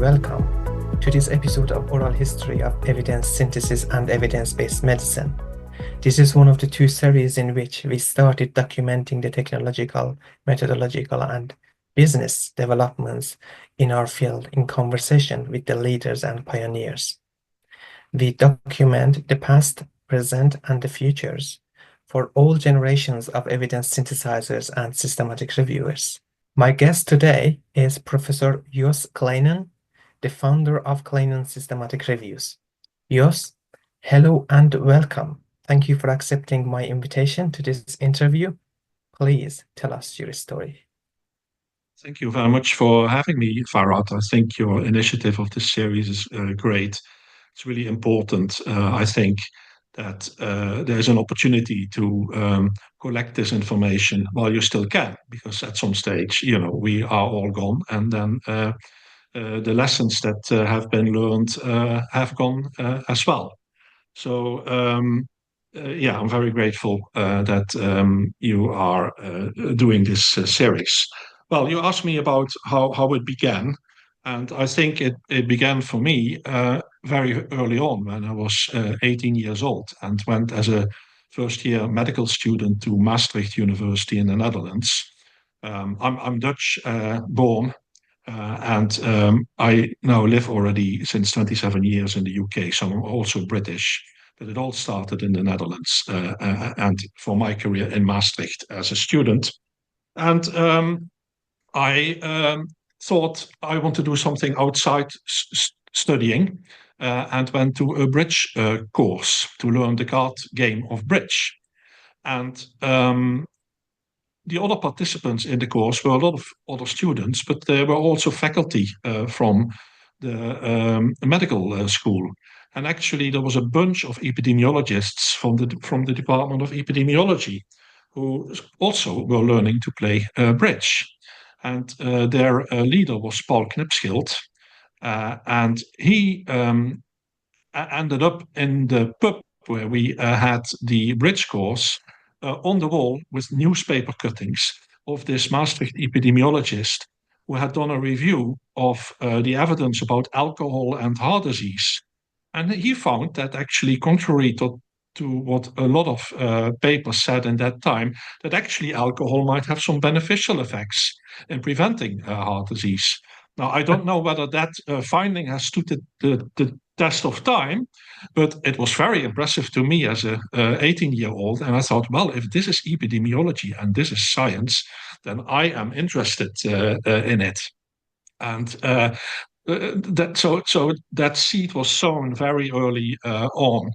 welcome to this episode of Oral History of Evidence Synthesis and Evidence-Based Medicine. This is one of the two series in which we started documenting the technological, methodological, and business developments in our field in conversation with the leaders and pioneers. We document the past, present, and the futures for all generations of evidence synthesizers and systematic reviewers. My guest today is Professor Jos Kleijnen, the founder of Kleijnen Systematic Reviews. Jos, hello and welcome. Thank you for accepting my invitation to this interview. Please tell us your story. Thank you very much for having me, Farad. I think your initiative of this series is great. It's really important, I think, that there's an opportunity to collect this information while you still can, because at some stage, we are all gone, and then the lessons that have been learned have gone as well. So, I'm very grateful that you are doing this series. Well, you asked me about how it began, and I think it began for me very early on when I was 18 years old and went as a first-year medical student to Maastricht University in the Netherlands. I'm Dutch born, and I now live already since 27 years in the UK, so I'm also British. But it all started in the Netherlands, and for my career in Maastricht as a student. And I thought I want to do something outside studying, and went to a bridge course to learn the card game of bridge. And the other participants in the course were a lot of other students, but there were also faculty from the medical school. And actually, there was a bunch of epidemiologists from the Department of Epidemiology who also were learning to play bridge. And their leader was Paul Knipschild, and he ended up in the pub where we had the bridge course on the wall with newspaper cuttings of this Maastricht epidemiologist who had done a review of the evidence about alcohol and heart disease. And he found that actually, contrary to what a lot of papers said in that time, that actually alcohol might have some beneficial effects in preventing heart disease. Now, I don't know whether that finding has stood the test of time, but it was very impressive to me as a 18-year-old. And I thought, well, if this is epidemiology and this is science, then I am interested in it. And that seed was sown very early on.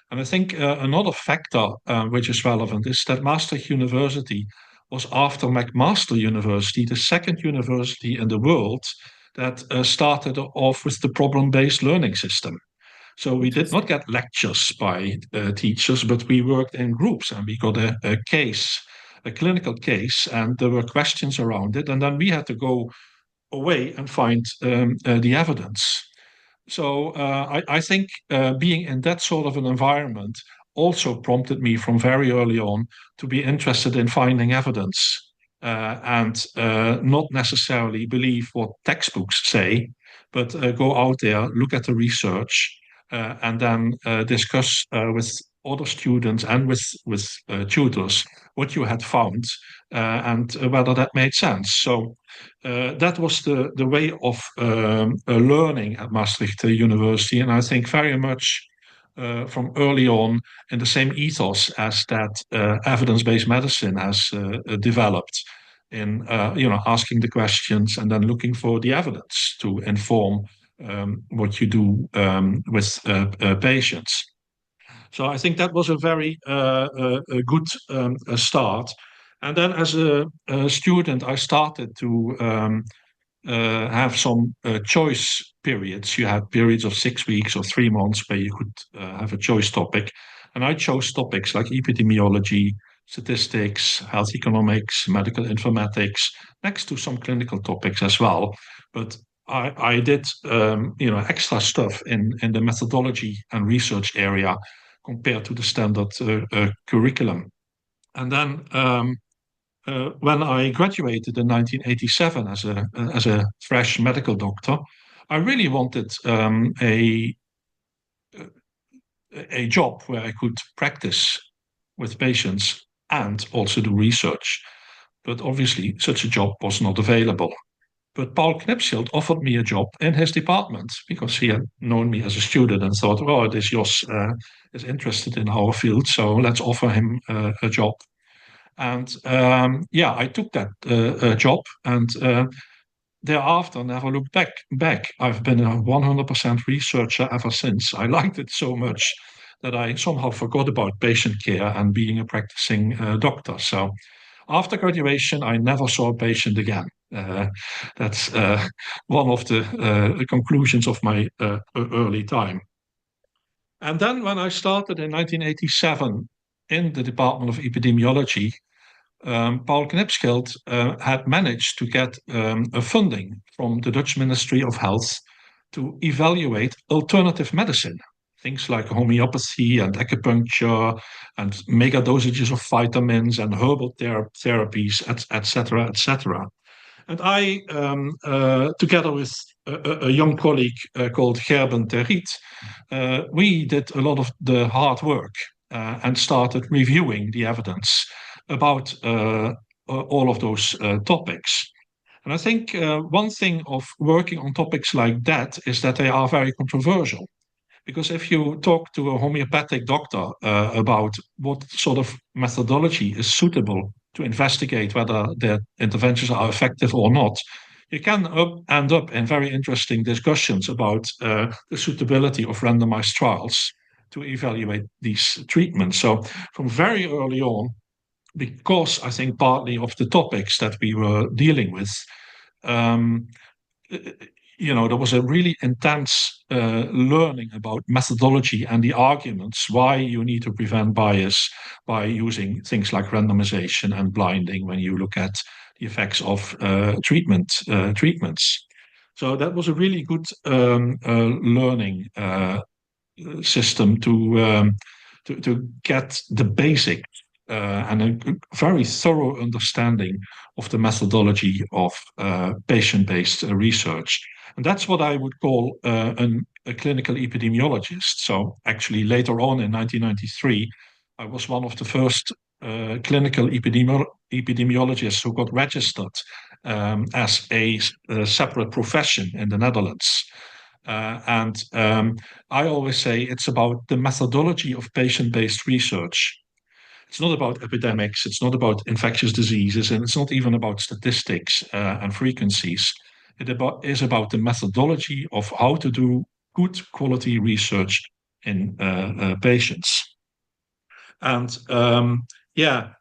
And I think another factor which is relevant is that Maastricht University was, after McMaster University, the second university in the world that started off with the problem-based learning system. So we did not get lectures by teachers, but we worked in groups, and we got a clinical case, and there were questions around it. And then we had to go away and find the evidence. So I think being in that sort of an environment also prompted me from very early on to be interested in finding evidence and not necessarily believe what textbooks say, but go out there, look at the research, and then discuss with other students and with tutors what you had found and whether that made sense. So that was the way of learning at Maastricht University, and I think very much from early on in the same ethos as that evidence-based medicine has developed in asking the questions and then looking for the evidence to inform what you do with patients. So I think that was a very a good start. And then as a student, I started to have some choice periods. You had periods of 6 weeks or 3 months where you could have a choice topic. And I chose topics like epidemiology, statistics, health economics, medical informatics, next to some clinical topics as well. But I did extra stuff in the methodology and research area compared to the standard curriculum. And then when I graduated in 1987 as a fresh medical doctor, I really wanted a job where I could practice with patients and also do research. But obviously, such a job was not available. But Paul Knipschild offered me a job in his department because he had known me as a student and thought, oh, this Jos is interested in our field, so let's offer him a job. And I took that job, and thereafter never looked back. I've been a 100% researcher ever since. I liked it so much that I somehow forgot about patient care and being a practicing doctor. So after graduation, I never saw a patient again. That's one of the conclusions of my early time. And then when I started in 1987 in the Department of Epidemiology, Paul Knipschild had managed to get a funding from the Dutch Ministry of Health to evaluate alternative medicine. Things like homeopathy and acupuncture and mega dosages of vitamins and herbal therapies, etc., etc. And I, together with a young colleague called Gerben Terriet, we did a lot of the hard work and started reviewing the evidence about all of those topics. And I think one thing of working on topics like that is that they are very controversial. Because if you talk to a homeopathic doctor about what sort of methodology is suitable to investigate whether their interventions are effective or not, you can end up in very interesting discussions about the suitability of randomized trials to evaluate these treatments. So from very early on, because I think partly of the topics that we were dealing with, there was a really intense learning about methodology and the arguments why you need to prevent bias by using things like randomization and blinding when you look at the effects of treatments. So that was a really good learning system to get the basics and a very thorough understanding of the methodology of patient-based research. And that's what I would call a clinical epidemiologist. So actually later on in 1993, I was one of the first clinical epidemiologists who got registered as a separate profession in the Netherlands. And I always say it's about the methodology of patient-based research. It's not about epidemics, it's not about infectious diseases, and it's not even about statistics and frequencies. It is about the methodology of how to do good quality research in patients. And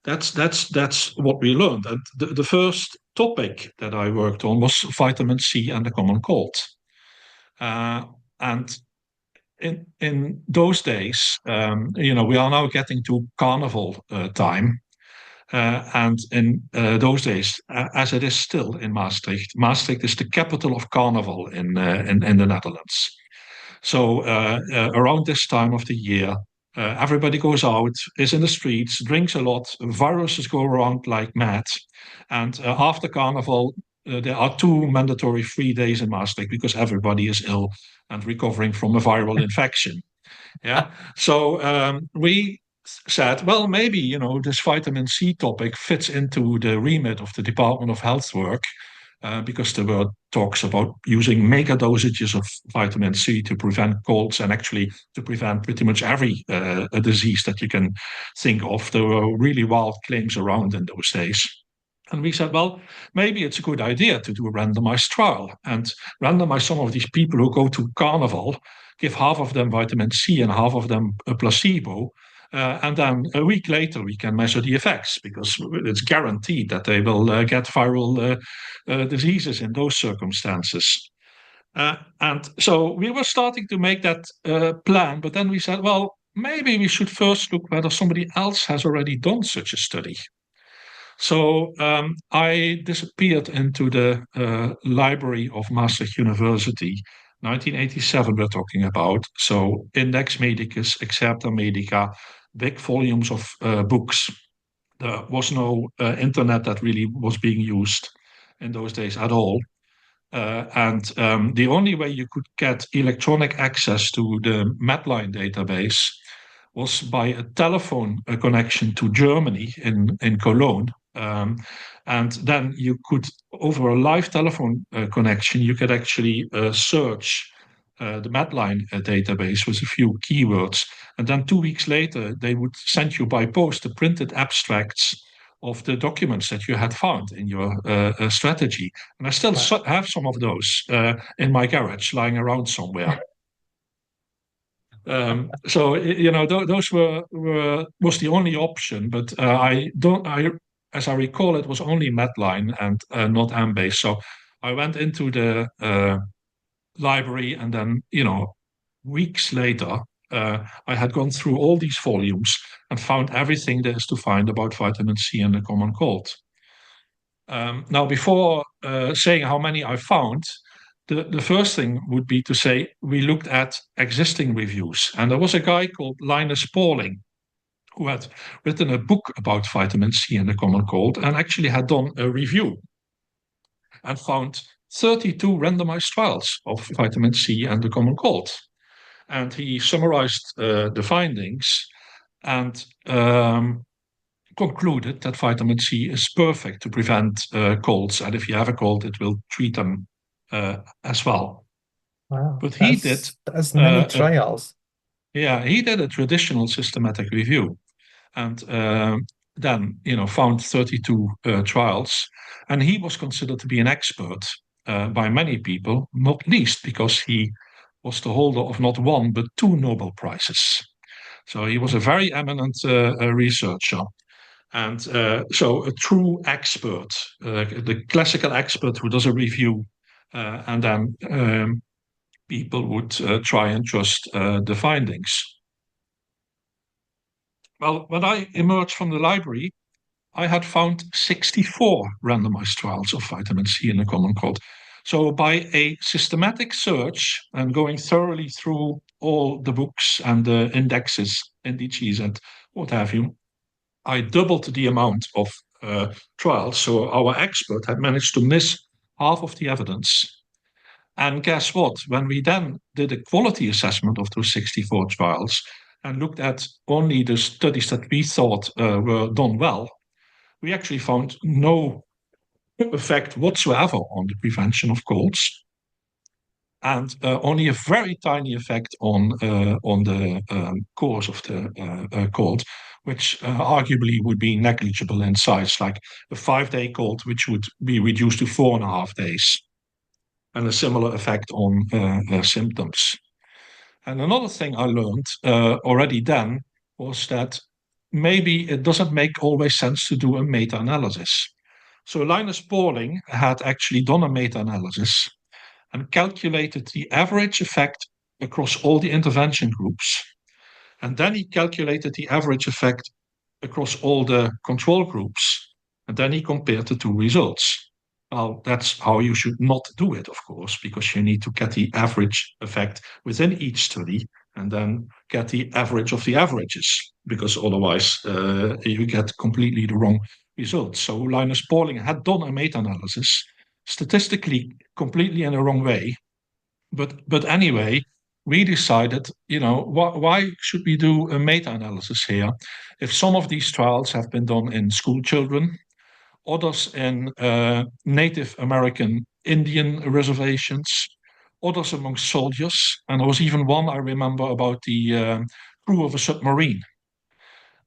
that's what we learned. And the first topic that I worked on was vitamin C and the common cold. And in those days, we are now getting to carnival time. And in those days, as it is still in Maastricht, Maastricht is the capital of carnival in the Netherlands. So around this time of the year, everybody goes out, is in the streets, drinks a lot, viruses go around like mad. And after carnival, there are 2 mandatory free days in Maastricht because everybody is ill and recovering from a viral infection. Yeah. So we said, well, maybe, this vitamin C topic fits into the remit of the Department of Health work because there were talks about using mega dosages of vitamin C to prevent colds and actually to prevent pretty much every disease that you can think of. There were really wild claims around in those days. And we said, well, maybe it's a good idea to do a randomized trial and randomize some of these people who go to carnival, give half of them vitamin C and half of them a placebo. And then a week later, we can measure the effects because it's guaranteed that they will get viral diseases in those circumstances. And so we were starting to make that plan, but then we said, well, maybe we should first look whether somebody else has already done such a study. So I disappeared into the library of Maastricht University, 1987 we're talking about. So Index Medicus, Excerpta Medica, big volumes of books. There was no internet that really was being used in those days at all. And the only way you could get electronic access to the Medline database was by a telephone connection to Germany in Cologne. And then you could, over a live telephone connection, you could actually search the Medline database with a few keywords. And then 2 weeks later, they would send you by post the printed abstracts of the documents that you had found in your strategy. And I still have some of those in my garage lying around somewhere. So those was the only option, but as I recall, it was only Medline and not Embase. So I went into the library, and then weeks later, I had gone through all these volumes and found everything there is to find about vitamin C and the common cold. Now, before saying how many I found, the first thing would be to say we looked at existing reviews. And there was a guy called Linus Pauling who had written a book about vitamin C and the common cold and actually had done a review and found 32 randomized trials of vitamin C and the common cold. And he summarized the findings and concluded that vitamin C is perfect to prevent colds. And if you have a cold, it will treat them as well. Wow, but he did that's many trials. He did a traditional systematic review, and then found 32 trials, and he was considered to be an expert by many people, not least because he was the holder of not one but 2 Nobel Prizes. So he was a very eminent researcher. And so a true expert, the classical expert who does a review, and then people would try and trust the findings. Well, when I emerged from the library, I had found 64 randomized trials of vitamin C in the common cold. So by a systematic search and going thoroughly through all the books and the indices and what have you, I doubled the amount of trials. So our expert had managed to miss half of the evidence. And guess what? When we then did a quality assessment of those 64 trials and looked at only the studies that we thought were done well, we actually found no effect whatsoever on the prevention of colds, and only a very tiny effect on the cause of the cold, which arguably would be negligible in size, like a 5-day cold, which would be reduced to 4.5 days, and a similar effect on symptoms. And another thing I learned already then was that maybe it doesn't make always sense to do a meta-analysis. So Linus Pauling had actually done a meta-analysis and calculated the average effect across all the intervention groups. And then he calculated the average effect across all the control groups. And then he compared the 2 results. Well, that's how you should not do it, of course, because you need to get the average effect within each study and then get the average of the averages, because otherwise you get completely the wrong results. So Linus Pauling had done a meta-analysis, statistically completely in the wrong way. But anyway, we decided, why should we do a meta-analysis here? If some of these trials have been done in school children, others in Native American Indian reservations, others among soldiers, and there was even one I remember about the crew of a submarine.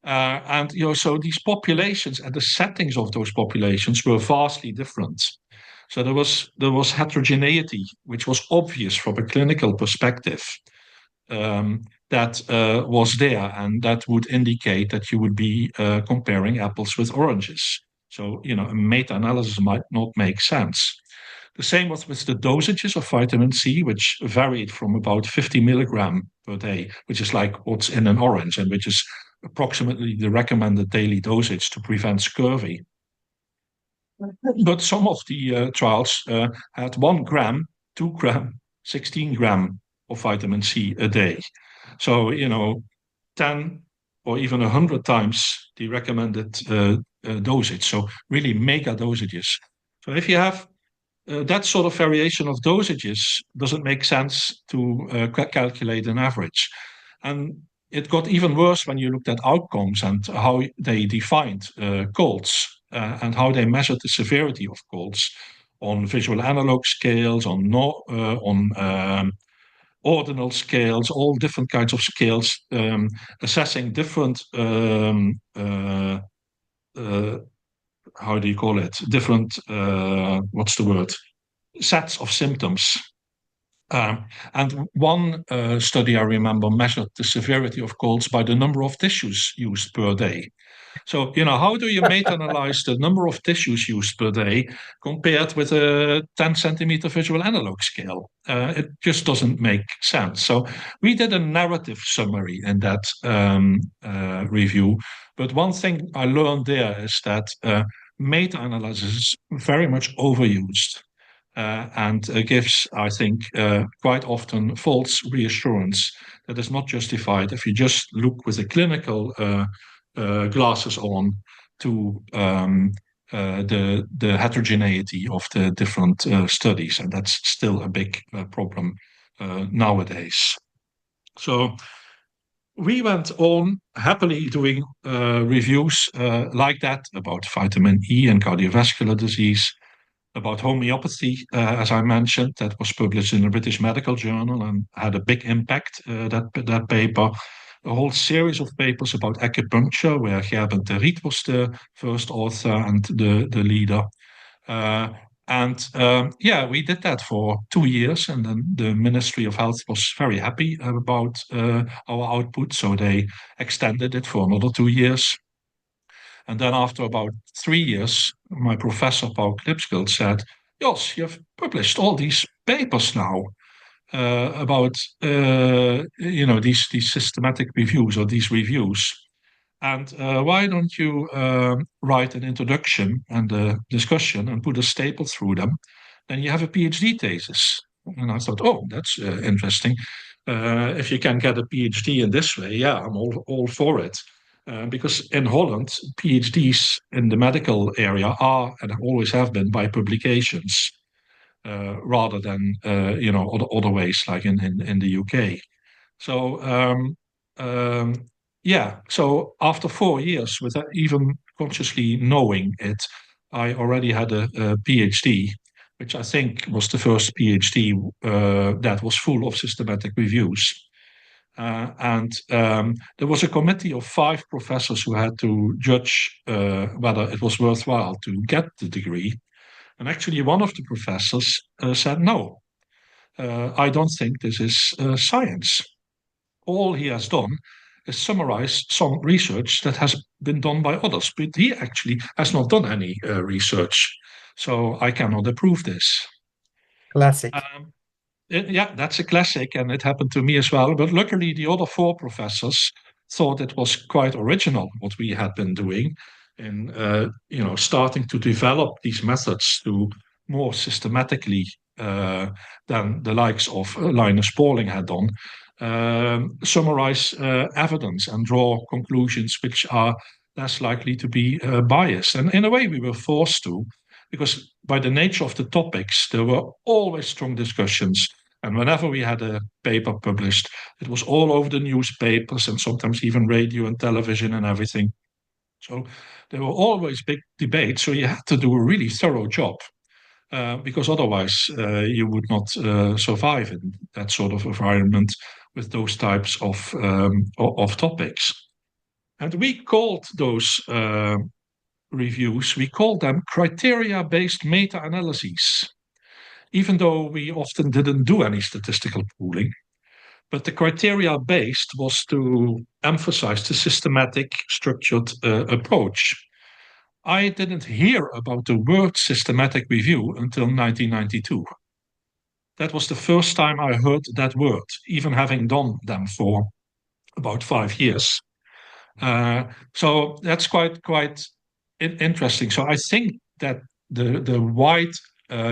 So these populations and the settings of those populations were vastly different. So there was heterogeneity, which was obvious from a clinical perspective, that was there, and that would indicate that you would be comparing apples with oranges. So, a meta-analysis might not make sense. The same was with the dosages of vitamin C, which varied from about 50 milligram per day, which is like what's in an orange, and which is approximately the recommended daily dosage to prevent scurvy. But some of the trials had 1 gram, 2 gram, 16 gram of vitamin C a day. So, 10 or even 100 times the recommended dosage. So really mega dosages. So if you have that sort of variation of dosages doesn't make sense to calculate an average. And it got even worse when you looked at outcomes and how they defined colds and how they measured the severity of colds on visual analog scales, on ordinal scales, all different kinds of scales, assessing different how do you call it? Different what's the word? Sets of symptoms. And one study I remember measured the severity of colds by the number of tissues used per day. So, how do you meta-analyze the number of tissues used per day compared with a 10 centimeter visual analog scale? It just doesn't make sense. So we did a narrative summary in that review. But one thing I learned there is that meta-analysis is very much overused. And gives, I think, quite often false reassurance that is not justified if you just look with a clinical glasses on to the heterogeneity of the different studies, and that's still a big problem nowadays. So we went on happily doing reviews like that about vitamin E and cardiovascular disease, about homeopathy, as I mentioned, that was published in the British Medical Journal and had a big impact, that paper. A whole series of papers about acupuncture, where Gerben de Riet was the first author and the leader. We did that for 2 years, and then the Ministry of Health was very happy about our output, so they extended it for another 2 years. And then after about 3 years, my professor, Paul Klipskild, said, Jos, you've published all these papers now about these systematic reviews or these reviews. And why don't you write an introduction and a discussion and put a staple through them? Then you have a PhD thesis. And I thought, oh, that's interesting. If you can get a PhD in this way, yeah, I'm all for it. Because in Holland, PhDs in the medical area are and always have been by publications, rather than other ways like in the UK. So so after 4 years, without even consciously knowing it, I already had a PhD, which I think was the first PhD that was full of systematic reviews. There was a committee of 5 professors who had to judge whether it was worthwhile to get the degree. And actually, one of the professors said, no, I don't think this is science. All he has done is summarize some research that has been done by others, but he actually has not done any research. So I cannot approve this. Classic. That's a classic, and it happened to me as well. But luckily, the other 4 professors thought it was quite original what we had been doing in, starting to develop these methods to more systematically than the likes of Linus Pauling had done, summarize evidence and draw conclusions which are less likely to be biased. And in a way, we were forced to, because by the nature of the topics, there were always strong discussions. And whenever we had a paper published, it was all over the newspapers and sometimes even radio and television and everything. So there were always big debates. So you had to do a really thorough job, because otherwise you would not survive in that sort of environment with those types of topics. And we called those reviews, we called them criteria-based meta-analyses, even though we often didn't do any statistical pooling. But the criteria-based was to emphasize the systematic, structured approach. I didn't hear about the word systematic review until 1992. That was the first time I heard that word, even having done them for about 5 years. So that's quite interesting. So I think that the wide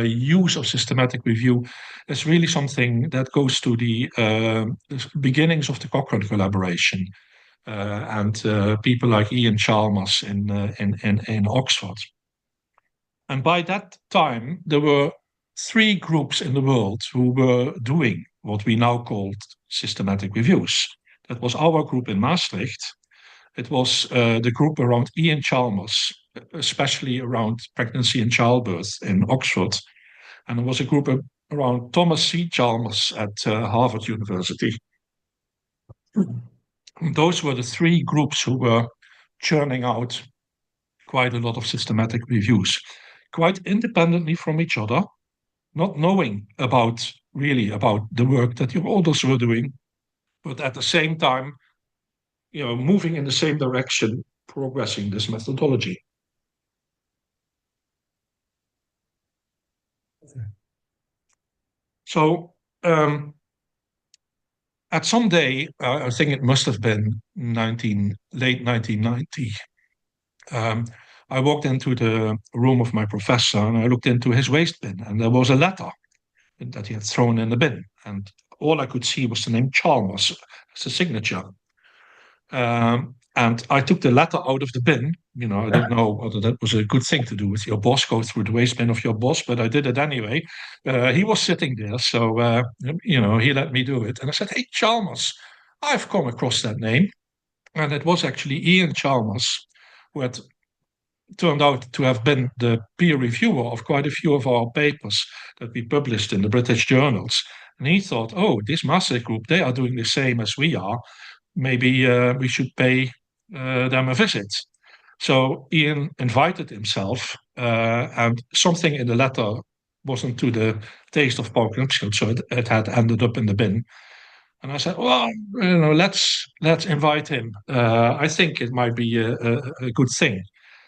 use of systematic review is really something that goes to the beginnings of the Cochrane Collaboration and people like Iain Chalmers in Oxford. And by that time, there were three groups in the world who were doing what we now called systematic reviews. That was our group in Maastricht. It was the group around Iain Chalmers, especially around pregnancy and childbirth in Oxford. And there was a group around Thomas C. Chalmers at Harvard University. Those were the three groups who were churning out quite a lot of systematic reviews, quite independently from each other, not knowing about the work that your authors were doing, but at the same time, moving in the same direction, progressing this methodology. So at some day, I think it must have been late 1990, I walked into the room of my professor and I looked into his waste bin, and there was a letter that he had thrown in the bin. And all I could see was the name Chalmers as a signature. And I took the letter out of the bin. I don't know whether that was a good thing to do with your boss, go through the waste bin of your boss, but I did it anyway. He was sitting there, so, he let me do it. And I said, "Hey, Chalmers, I've come across that name." And it was actually Iain Chalmers, who had turned out to have been the peer reviewer of quite a few of our papers that we published in the British journals. And he thought, oh, this Maastricht group, they are doing the same as we are. Maybe we should pay them a visit. So Iain invited himself, and something in the letter wasn't to the taste of Paul Knipschild, so it had ended up in the bin. And I said, well, let's invite him. I think it might be a good thing.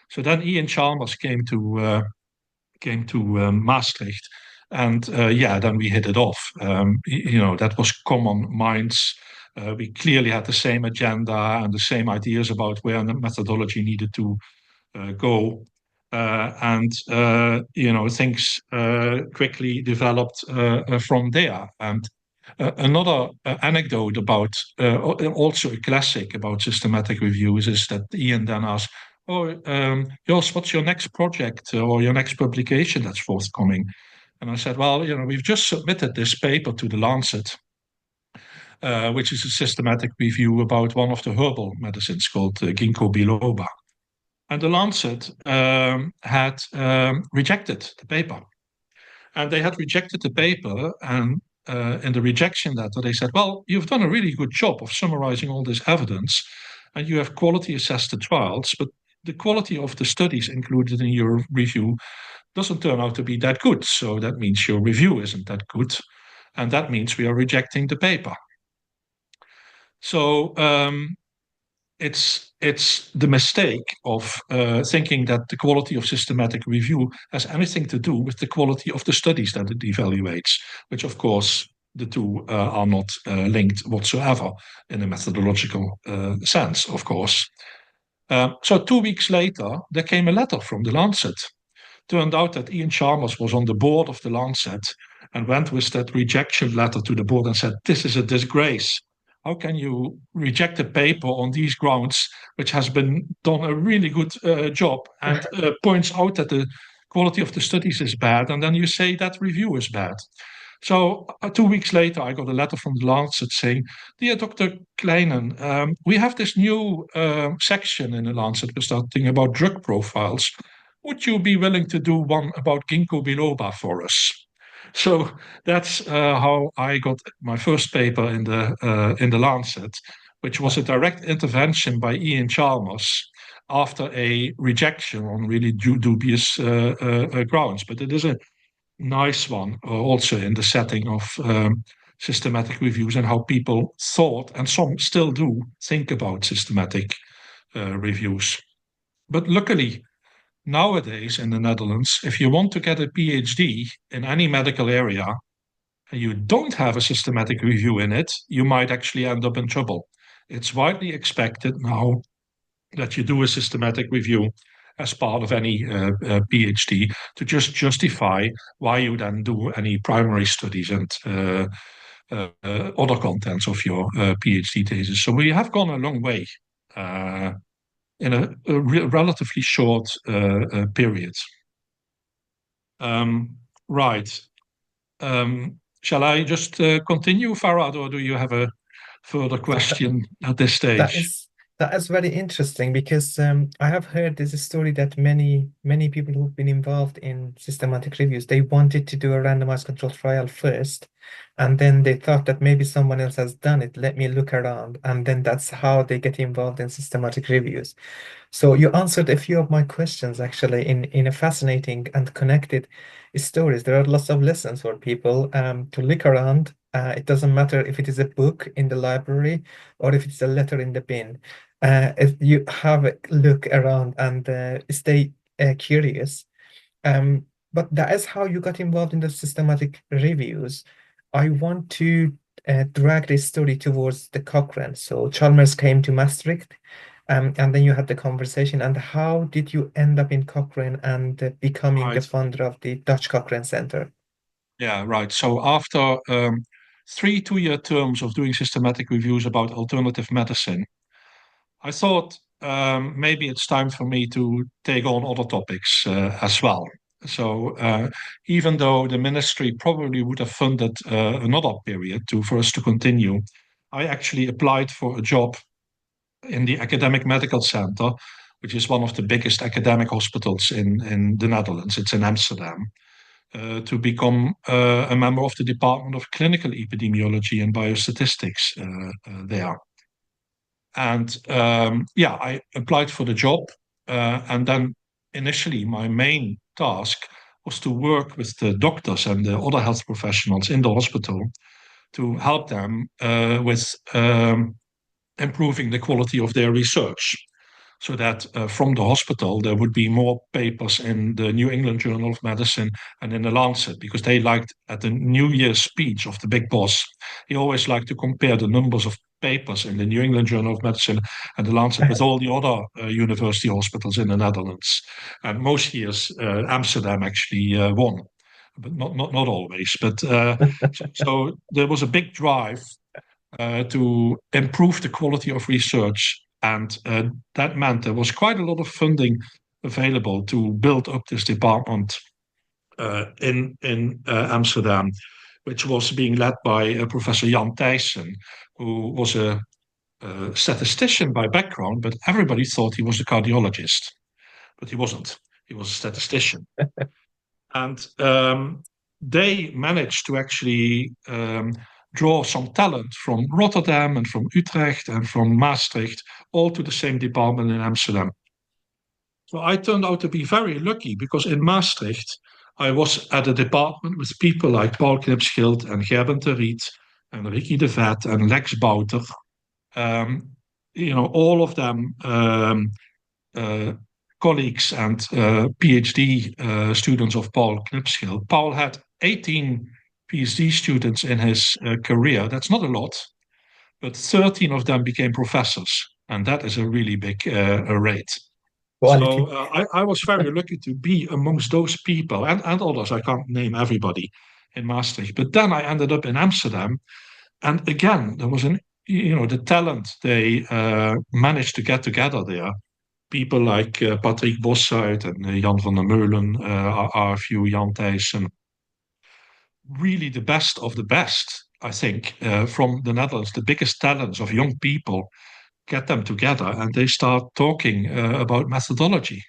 So then Iain Chalmers came to Maastricht, and then we hit it off. That was common minds. We clearly had the same agenda and the same ideas about where the methodology needed to go. Things quickly developed from there. And another anecdote about, also a classic about systematic reviews, is that Iain then asked, "Oh, Jos, what's your next project or your next publication that's forthcoming?" And I said, "Well, we've just submitted this paper to the Lancet, which is a systematic review about one of the herbal medicines called ginkgo biloba." And the Lancet had rejected the paper. And they had rejected the paper, and in the rejection letter, they said, "Well, you've done a really good job of summarizing all this evidence, and you have quality assessed the trials, but the quality of the studies included in your review doesn't turn out to be that good. So that means your review isn't that good. And that means we are rejecting the paper." So it's the mistake of thinking that the quality of systematic review has anything to do with the quality of the studies that it evaluates, which of course the two are not linked whatsoever in a methodological sense, of course. So 2 weeks later, there came a letter from the Lancet. Turned out that Iain Chalmers was on the board of the Lancet and went with that rejection letter to the board and said, "This is a disgrace. How can you reject a paper on these grounds, which has been done a really good job and points out that the quality of the studies is bad, and then you say that review is bad?" So 2 weeks later, I got a letter from the Lancet saying, "Dear Dr. Kleijnen, we have this new section in the Lancet we're starting about drug profiles. Would you be willing to do one about ginkgo biloba for us?" So that's how I got my first paper in the Lancet, which was a direct intervention by Iain Chalmers after a rejection on really dubious grounds. But it is a nice one also in the setting of systematic reviews and how people thought, and some still do, think about systematic reviews. But luckily, nowadays in the Netherlands, if you want to get a PhD in any medical area and you don't have a systematic review in it, you might actually end up in trouble. It's widely expected now that you do a systematic review as part of any PhD to just justify why you then do any primary studies and other contents of your PhD thesis. So we have gone a long way in a relatively short period. Right. Shall I just continue, Farad, or do you have a further question at this That stage? is very interesting because I have heard there's a story that many people who've been involved in systematic reviews, they wanted to do a randomized controlled trial first, and then they thought that maybe someone else has done it. Let me look around, and then that's how they get involved in systematic reviews. So you answered a few of my questions actually in a fascinating and connected stories. There are lots of lessons for people to look around. It doesn't matter if it is a book in the library or if it's a letter in the bin. If you have a look around and stay curious. But that is how you got involved in the systematic reviews. I want to drag this story towards the Cochrane. So Chalmers came to Maastricht, and then you had the conversation. And how did you end up in Cochrane and becoming the Right. founder of the Dutch Cochrane Center? Yeah, right. So after 3 2-year terms of doing systematic reviews about alternative medicine, I thought maybe it's time for me to take on other topics as well. So even though the ministry probably would have funded another period for us to continue, I actually applied for a job in the Academic Medical Center, which is one of the biggest academic hospitals in the Netherlands. It's in Amsterdam. To become a member of the Department of Clinical Epidemiology and Biostatistics there. And I applied for the job. And then initially, my main task was to work with the doctors and the other health professionals in the hospital to help them with improving the quality of their research, so that from the hospital there would be more papers in the New England Journal of Medicine and in the Lancet, because they liked, at the New Year's speech of the big boss, he always liked to compare the numbers of papers in the New England Journal of Medicine and the Lancet with all the other university hospitals in the Netherlands. And most years Amsterdam actually won, but not always. But so there was a big drive to improve the quality of research. And that meant there was quite a lot of funding available to build up this department in Amsterdam, which was being led by Professor Jan Thijssen, who was a statistician by background, but everybody thought he was a cardiologist. But he wasn't. He was a statistician. And they managed to actually draw some talent from Rotterdam and from Utrecht and from Maastricht, all to the same department in Amsterdam. So I turned out to be very lucky, because in Maastricht, I was at a department with people like Paul Knipschild and Gerben de Riet and Ricky de Vet and Lex Bouter. All of them colleagues and PhD students of Paul Knipschild. Paul had 18 PhD students in his career. That's not a lot, but 13 of them became professors, and that is a really big rate. Quality. So I was very lucky to be amongst those people and others. I can't name everybody in Maastricht. But then I ended up in Amsterdam, and again, there was the talent they managed to get together there. People like Patrick Bossuit and Jan van der Meulen, are a few, Jan Thijssen. Really the best of the best, I think, from the Netherlands, the biggest talents of young people, get them together and they start talking about methodology.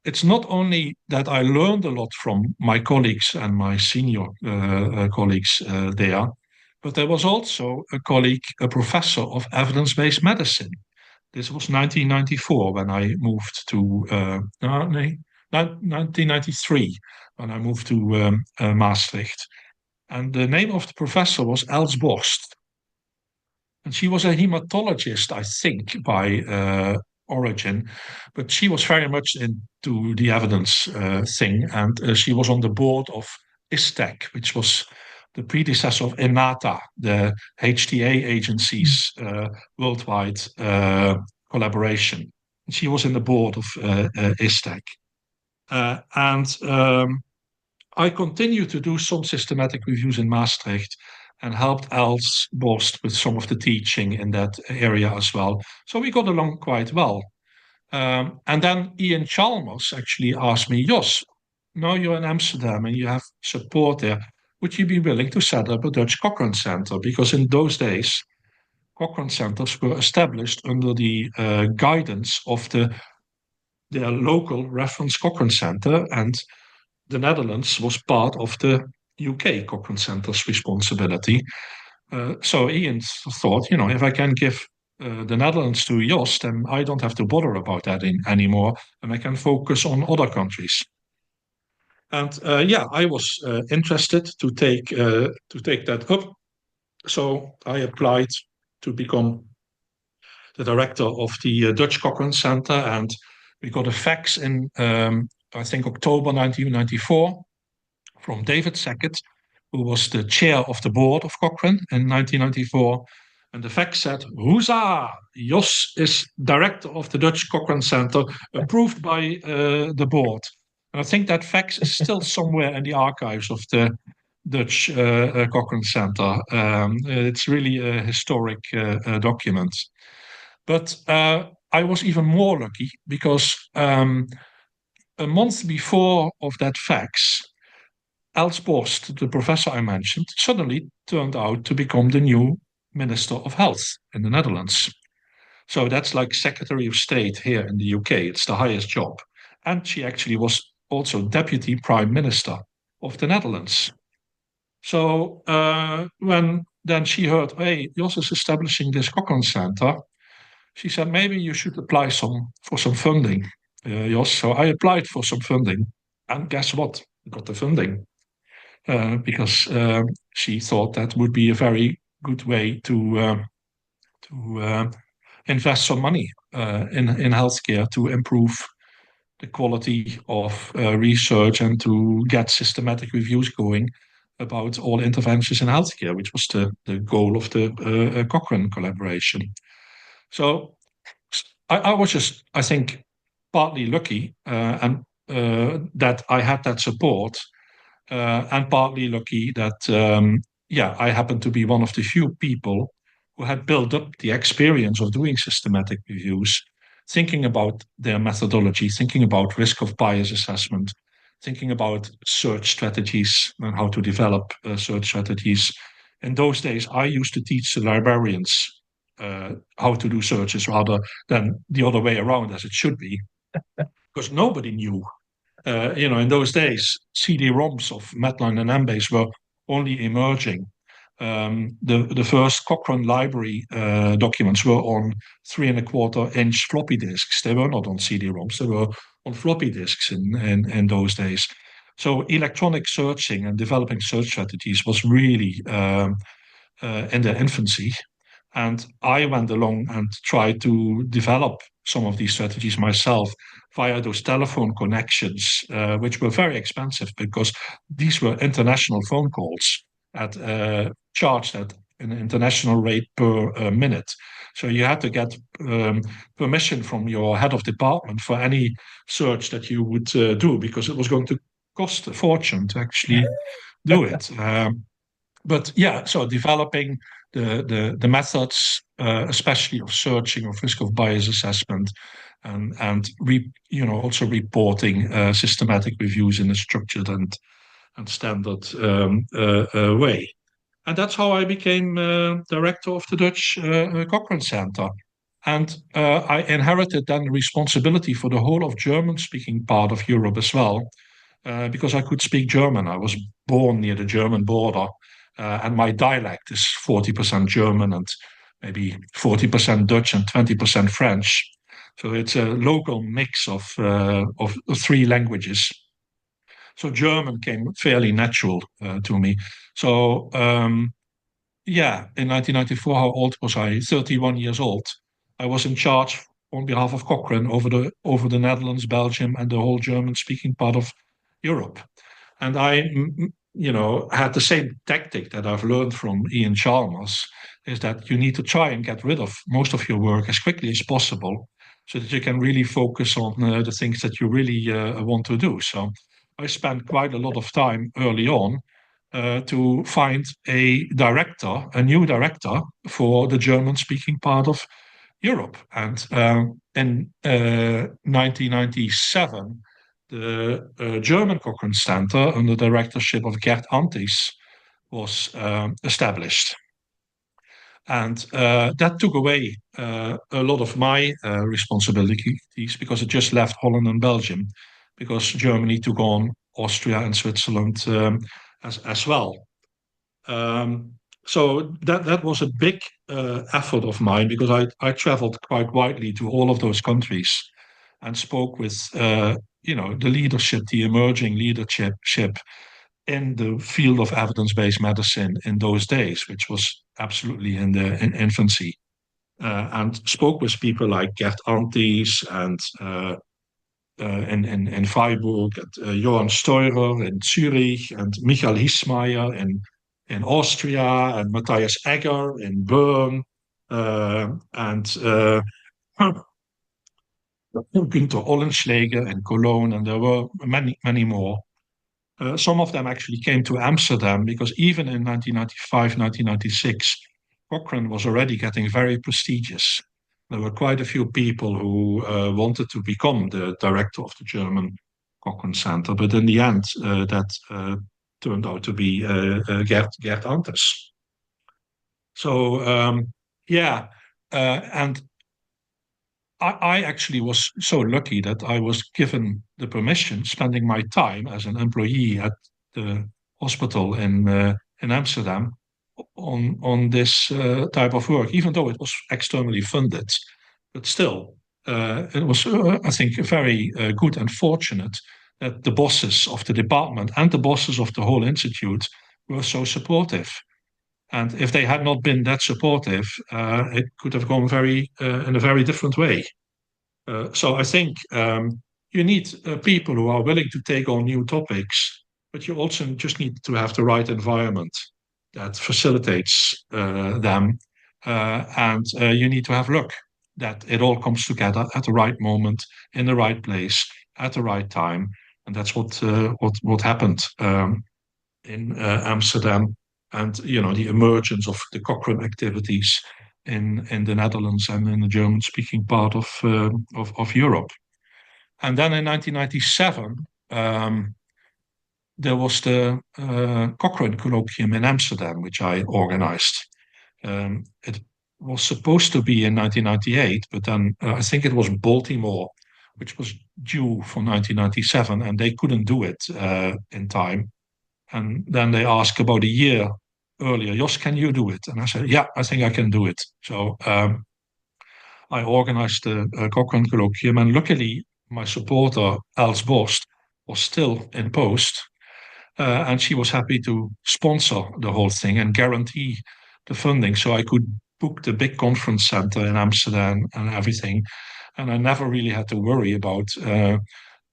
It's not only that I learned a lot from my colleagues and my senior colleagues there, but there was also a professor of evidence-based medicine. This was 1994 when I moved to 1993 when I moved to Maastricht. And the name of the professor was Els Borst. And she was a hematologist, I think, by origin, but she was very much into the evidence thing. And she was on the board of ISTEC, which was the predecessor of ENATA, the HTA agency's worldwide collaboration. She was in the board of ISTEC. I continued to do some systematic reviews in Maastricht and helped Els Borst with some of the teaching in that area as well. So we got along quite well. And then Iain Chalmers actually asked me, Jos, now you're in Amsterdam and you have support there. Would you be willing to set up a Dutch Cochrane Center? Because in those days, Cochrane centers were established under the guidance of their local reference Cochrane Center, and the Netherlands was part of the UK Cochrane Center's responsibility. So Iain thought, if I can give the Netherlands to Jos, then I don't have to bother about that anymore, and I can focus on other countries. And I was interested to take that up. So I applied to become the director of the Dutch Cochrane Center, and we got a fax in, I think, October 1994 from David Sackett, who was the chair of the board of Cochrane in 1994. And the fax said, "Huzzah! Jos is director of the Dutch Cochrane Center, approved by the board." And I think that fax is still somewhere in the archives of the Dutch Cochrane Center. It's really a historic document. But I was even more lucky because a month before of that fax, Els Borst, the professor I mentioned, suddenly turned out to become the new Minister of Health in the Netherlands. So that's like Secretary of State here in the UK. It's the highest job. And she actually was also Deputy Prime Minister of the Netherlands. So when then she heard, hey, Jos is establishing this Cochrane Center, she said, maybe you should apply for some funding, Jos. So I applied for some funding, and guess what? I got the funding. Because she thought that would be a very good way to invest some money in healthcare to improve the quality of research and to get systematic reviews going about all interventions in healthcare, which was the goal of the Cochrane Collaboration. So I was just, I think, partly lucky and that I had that support. And partly lucky that, I happened to be one of the few people who had built up the experience of doing systematic reviews, thinking about their methodology, thinking about risk of bias assessment, thinking about search strategies and how to develop search strategies. In those days, I used to teach the librarians how to do searches rather than the other way around, as it should be, because nobody knew. In those days, CD-ROMs of Medline and Embase were only emerging. The first Cochrane library documents were on 3.25-inch floppy disks. They were not on CD-ROMs; they were on floppy disks in those days. So electronic searching and developing search strategies was really in their infancy. And I went along and tried to develop some of these strategies myself via those telephone connections, which were very expensive because these were international phone calls charged at an international rate per minute. So you had to get permission from your head of department for any search that you would do, because it was going to cost a fortune to actually do it. So developing the methods, especially of searching, of risk of bias assessment, and also reporting systematic reviews in a structured and standard way. And that's how I became director of the Dutch Cochrane Center. And I inherited then responsibility for the whole of German-speaking part of Europe as well, because I could speak German. I was born near the German border. And my dialect is 40% German and maybe 40% Dutch and 20% French. So it's a local mix of three languages. So German came fairly natural to me. So in 1994, how old was I? 31 years old. I was in charge on behalf of Cochrane over the Netherlands, Belgium, and the whole German-speaking part of Europe. And I had the same tactic that I've learned from Iain Chalmers, is that you need to try and get rid of most of your work as quickly as possible so that you can really focus on the things that you really want to do. So I spent quite a lot of time early on to find a new director for the German-speaking part of Europe. And in 1997, the German Cochrane Center under the directorship of Gert Antis was established. And that took away a lot of my responsibilities because it just left Holland and Belgium, because Germany took on Austria and Switzerland as well. So that was a big effort of mine, because I traveled quite widely to all of those countries and spoke with the leadership, the emerging leadership in the field of evidence-based medicine in those days, which was absolutely in infancy, and spoke with people like Gert Antis and in Freiburg, and Johann Steurer in Zurich, and Michael Hiesmeyer in Austria, and Matthias Egger in Bern, and Günter Ollenschläger in Cologne, and there were many, many more. Some of them actually came to Amsterdam, because even in 1995, 1996, Cochrane was already getting very prestigious. There were quite a few people who wanted to become the director of the German Cochrane Center, but in the end, that turned out to be Gert Antis. So, and I actually was so lucky that I was given the permission, spending my time as an employee at the hospital in Amsterdam on this type of work, even though it was externally funded. But still, it was, I think, very good and fortunate that the bosses of the department and the bosses of the whole institute were so supportive. And if they had not been that supportive, it could have gone in a very different way. So I think you need people who are willing to take on new topics, but you also just need to have the right environment that facilitates them. And you need to have luck that it all comes together at the right moment, in the right place, at the right time. And that's what happened in Amsterdam, and the emergence of the Cochrane activities in the Netherlands and in the German-speaking part of Europe. And then in 1997, there was the Cochrane Colloquium in Amsterdam, which I organized. It was supposed to be in 1998, but then I think it was Baltimore, which was due for 1997, and they couldn't do it in time. And then they asked about a year earlier, Jos, can you do it? And I said, yeah, I think I can do it. So I organized the Cochrane Colloquium, and luckily my supporter, Els Borst, was still in post, and she was happy to sponsor the whole thing and guarantee the funding, so I could book the big conference center in Amsterdam and everything. And I never really had to worry about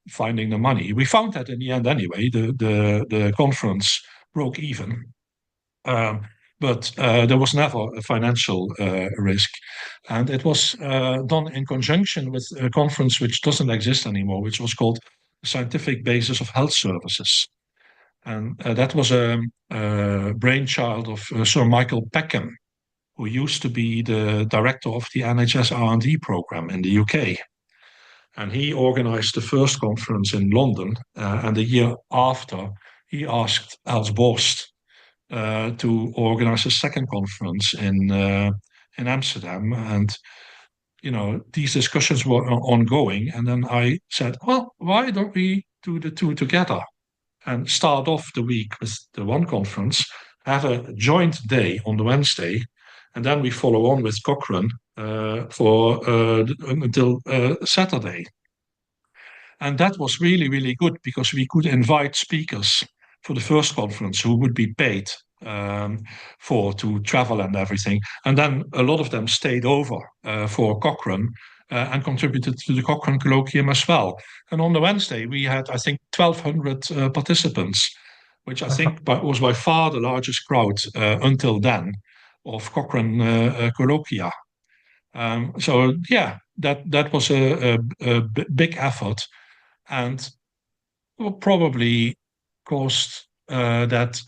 finding the money. We found that in the end anyway. The conference broke even, but there was never a financial risk, and it was done in conjunction with a conference which doesn't exist anymore, which was called the Scientific Basis of Health Services, and that was a brainchild of Sir Michael Peckham, who used to be the director of the NHS R&D program in the UK. And he organized the first conference in London, and the year after, he asked Els Borst to organize a second conference in Amsterdam. And, these discussions were ongoing. And then I said, well, why don't we do the two together and start off the week with the one conference, have a joint day on the Wednesday, and then we follow on with Cochrane until Saturday. And that was really, really good, because we could invite speakers for the first conference who would be paid to travel and everything. And then a lot of them stayed over for Cochrane and contributed to the Cochrane Colloquium as well. And on the Wednesday, we had, I think, 1,200 participants, which I think was by far the largest crowd until then of Cochrane colloquia. So yeah, that was a big effort, and will probably caused that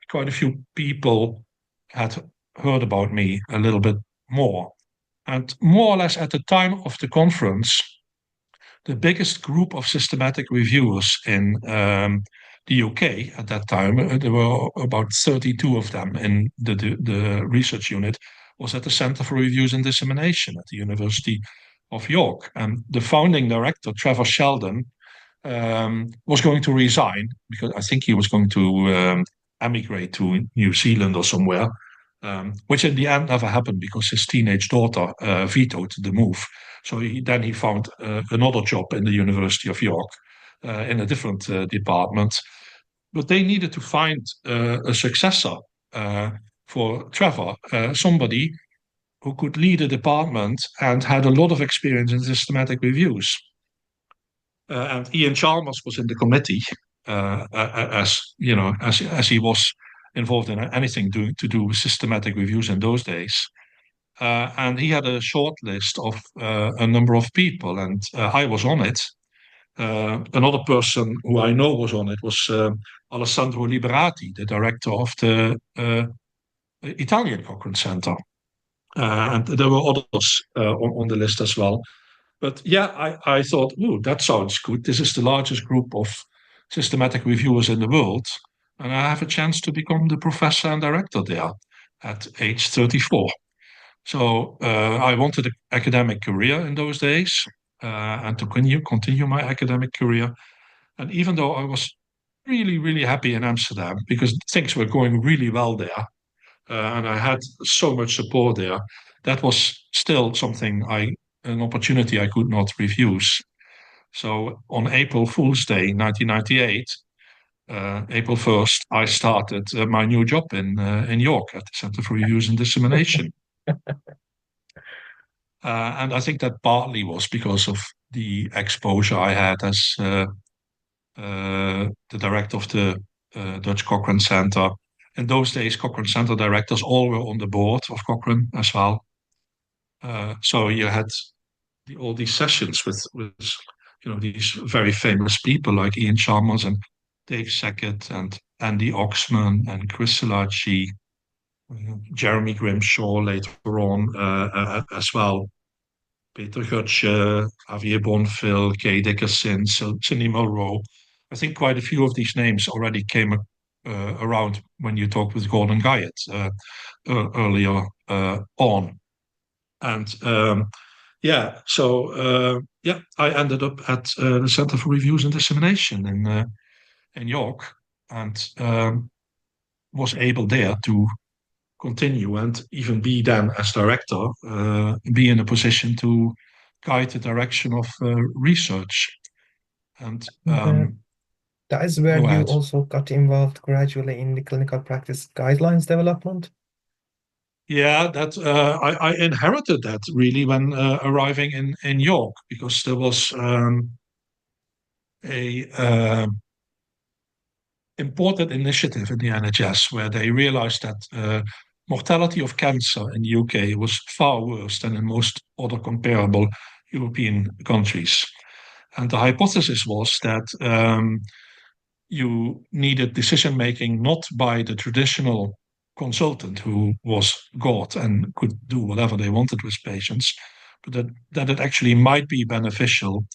quite a few people had heard about me a little bit more. And more or less at the time of the conference, the biggest group of systematic reviewers in the UK at that time. There were about 32 of them in the research unit, was at the Center for Reviews and Dissemination at the University of York. And the founding director, Trevor Sheldon, was going to resign because I think he was going to emigrate to New Zealand or somewhere, which in the end never happened because his teenage daughter vetoed the move. So he found another job in the University of York in a different department. But they needed to find a successor for Trevor, somebody who could lead a department and had a lot of experience in systematic reviews. And Iain Chalmers was in the committee, as he was involved in anything to do with systematic reviews in those days. And he had a short list of a number of people, and I was on it. Another person who I know was on it was Alessandro Liberati, the director of the Italian Cochrane Center. And there were others on the list as well. But yeah, I thought, oh, that sounds good. This is the largest group of systematic reviewers in the world. And I have a chance to become the professor and director there at age 34. So I wanted an academic career in those days and to continue my academic career. And even though I was really, really happy in Amsterdam because things were going really well there and I had so much support there, that was still an opportunity I could not refuse. So on April Fool's Day, 1998, April 1st, I started my new job in York at the Center for Reviews and Dissemination. And I think that partly was because of the exposure I had as the director of the Dutch Cochrane Center. In those days, Cochrane Center directors all were on the board of Cochrane as well. So you had all these sessions with these very famous people like Iain Chalmers and Dave Sackett and Andy Oxman and Chris Salachi, Jeremy Grimshaw later on as well, Peter Gutsche, Javier Bonfil, Kay Dickerson, Cindy Mulrow. I think quite a few of these names already came around when you talked with Gordon Guyatt earlier on. And I ended up at the Center for Reviews and Dissemination in York and was able there to continue and even be then as director, be in a position to guide the direction of research. And that is where you also got involved gradually in the clinical practice guidelines development. Yeah, that I inherited that really when arriving in York, because there was a important initiative in the NHS where they realized that mortality of cancer in the UK was far worse than in most other comparable European countries. And the hypothesis was that you needed decision-making not by the traditional consultant who was God and could do whatever they wanted with patients, but that it actually might be beneficial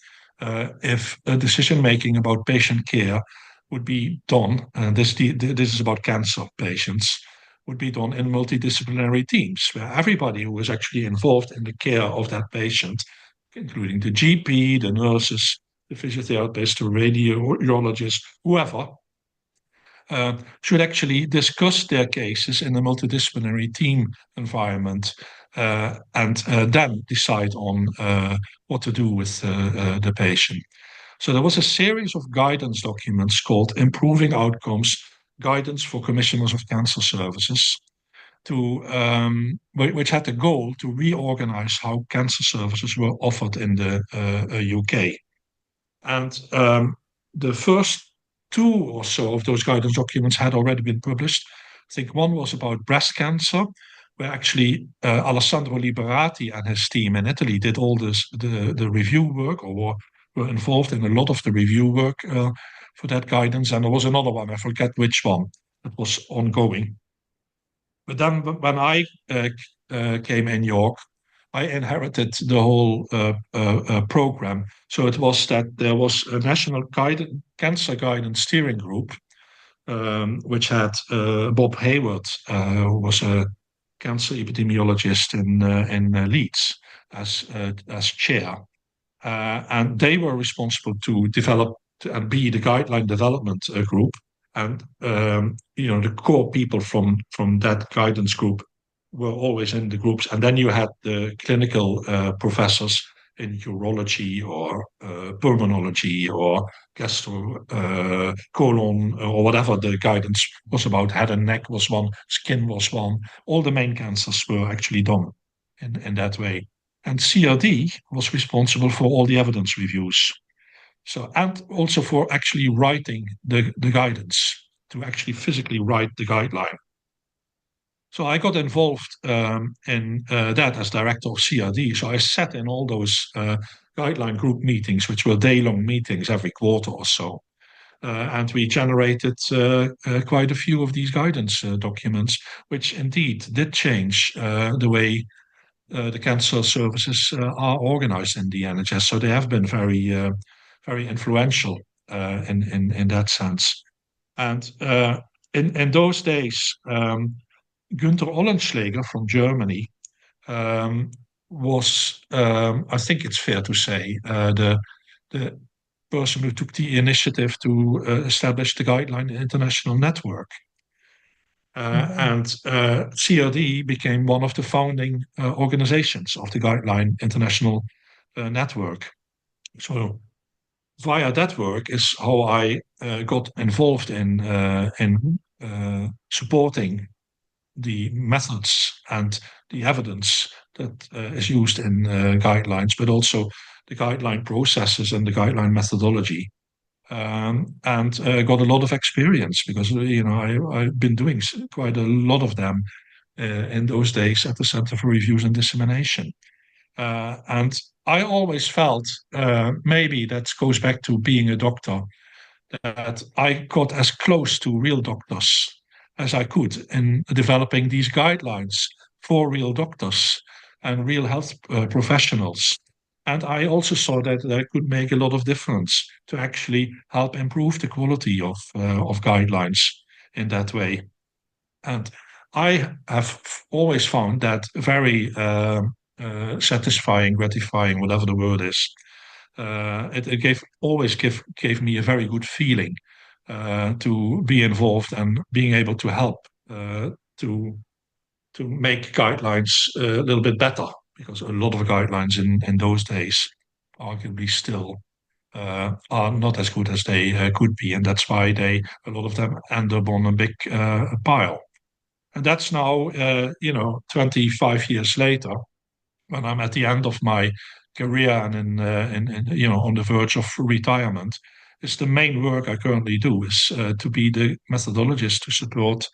if a decision-making about patient care would be done, and this is about cancer patients, would be done in multidisciplinary teams, where everybody who is actually involved in the care of that patient, including the GP, the nurses, the physiotherapist, the radiologist, whoever, should actually discuss their cases in a multidisciplinary team environment and then decide on what to do with the patient. So there was a series of guidance documents called Improving Outcomes, Guidance for Commissioners of Cancer Services, which had the goal to reorganize how cancer services were offered in the UK. And the first two or so of those guidance documents had already been published. I think one was about breast cancer, where actually Alessandro Liberati and his team in Italy did all the review work, or were involved in a lot of the review work for that guidance. And there was another one, I forget which one, that was ongoing. But then when I came in York, I inherited the whole program. So it was that there was a national cancer guidance steering group, which had Bob Hayward, who was a cancer epidemiologist in Leeds, as chair. And they were responsible to develop and be the guideline development group. And the core people from that guidance group were always in the groups. And then you had the clinical professors in urology or pulmonology or gastro colon or whatever the guidance was about. Head and neck was one, skin was one. All the main cancers were actually done in that way. And CRD was responsible for all the evidence reviews. So, and also for actually writing the guidance, to actually physically write the guideline. So I got involved in that as director of CRD. So I sat in all those guideline group meetings, which were day-long meetings every quarter or so. And we generated quite a few of these guidance documents, which indeed did change the way the cancer services are organized in the NHS. So they have been very influential in that sense. And in those days, Günter Ollenschläger from Germany was, I think it's fair to say, the person who took the initiative to establish the Guideline International Network. And CRD became one of the founding organizations of the Guideline International Network. So via that work is how I got involved in supporting the methods and the evidence that is used in guidelines, but also the guideline processes and the guideline methodology. And got a lot of experience because I've been doing quite a lot of them in those days at the Center for Reviews and Dissemination. And I always felt, maybe that goes back to being a doctor, that I got as close to real doctors as I could in developing these guidelines for real doctors and real health professionals. And I also saw that I could make a lot of difference to actually help improve the quality of guidelines in that way. And I have always found that very satisfying, gratifying, whatever the word is. It always gave me a very good feeling to be involved and being able to help to make guidelines a little bit better, because a lot of guidelines in those days arguably still are not as good as they could be, and that's why a lot of them end up on a big pile. And that's now 25 years later, when I'm at the end of my career and on the verge of retirement. It's the main work I currently do is to be the methodologist to support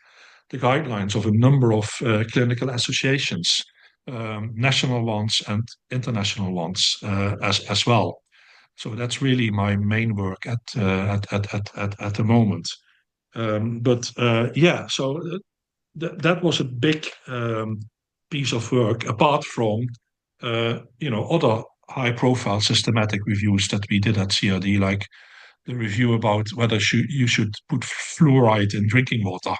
the guidelines of a number of clinical associations, national ones and international ones as well. So that's really my main work at the moment. So that was a big piece of work, apart from other high-profile systematic reviews that we did at CRD, like the review about whether you should put fluoride in drinking water,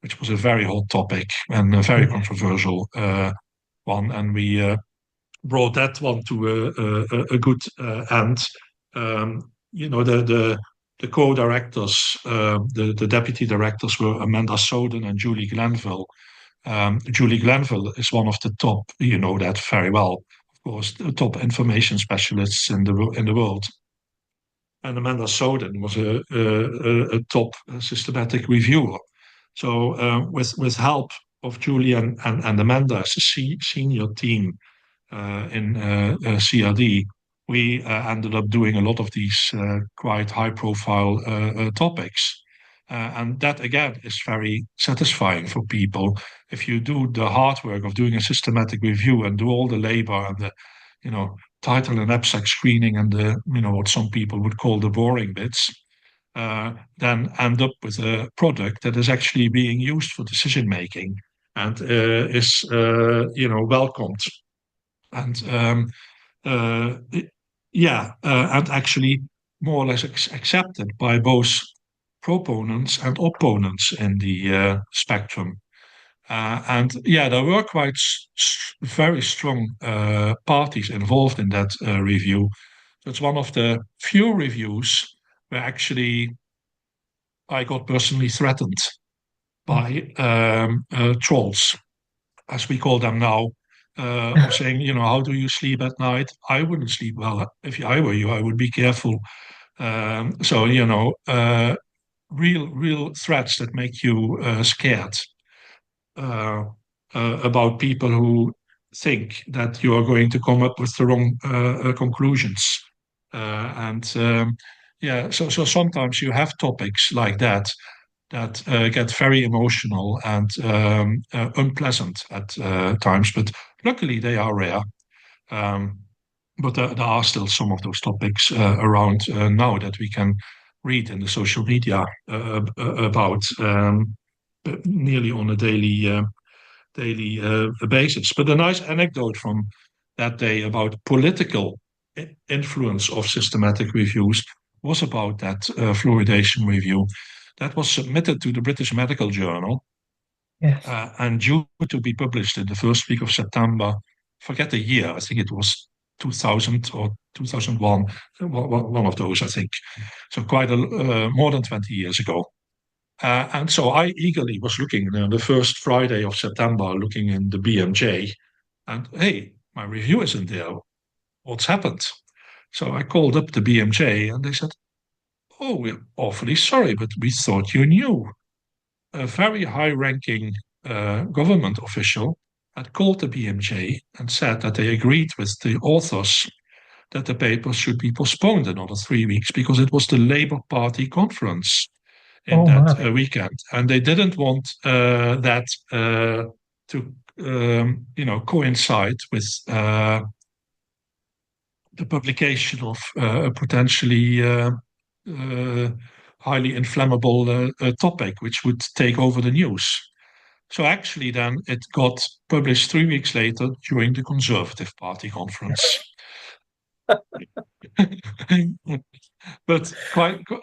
which was a very hot topic and a very controversial one. And we brought that one to a good end. The co-directors, the deputy directors were Amanda Soden and Julie Glenville. Julie Glenville is one of the top, you know that very well, of course, the top information specialists in the world. And Amanda Soden was a top systematic reviewer. So with help of Julie and Amanda as a senior team in CRD, we ended up doing a lot of these quite high-profile topics. And that, again, is very satisfying for people. If you do the hard work of doing a systematic review and do all the labor and the, title and abstract screening and the, what some people would call the boring bits, then end up with a product that is actually being used for decision making and is, welcomed And and actually more or less accepted by both proponents and opponents in the spectrum. There were quite very strong parties involved in that review. So it's one of the few reviews where actually I got personally threatened by trolls, as we call them now, of saying, how do you sleep at night? I wouldn't sleep well. If I were you, I would be careful. Real threats that make you scared about people who think that you are going to come up with the wrong conclusions. So sometimes you have topics like that get very emotional and unpleasant at times, but luckily they are rare. But there are still some of those topics around now that we can read in the social media about nearly on a daily basis. But a nice anecdote from that day about political influence of systematic reviews was about that fluoridation review that was submitted to the British Medical Journal. Yes. And due to be published in the first week of September. Forget the year, I think it was 2000 or 2001, one of those, I think. So quite more than 20 years ago. And so I eagerly was looking the first Friday of September, looking in the BMJ, and hey, my review isn't there. What's happened? So I called up the BMJ and they said, "Oh, we're awfully sorry, but we thought you knew." A very high-ranking government official had called the BMJ and said that they agreed with the authors that the paper should be postponed another 3 weeks because it was the Labour Party conference in that weekend, and they didn't want that to coincide with the publication of a potentially highly inflammable topic, which would take over the news. So actually then it got published 3 weeks later during the Conservative Party conference. But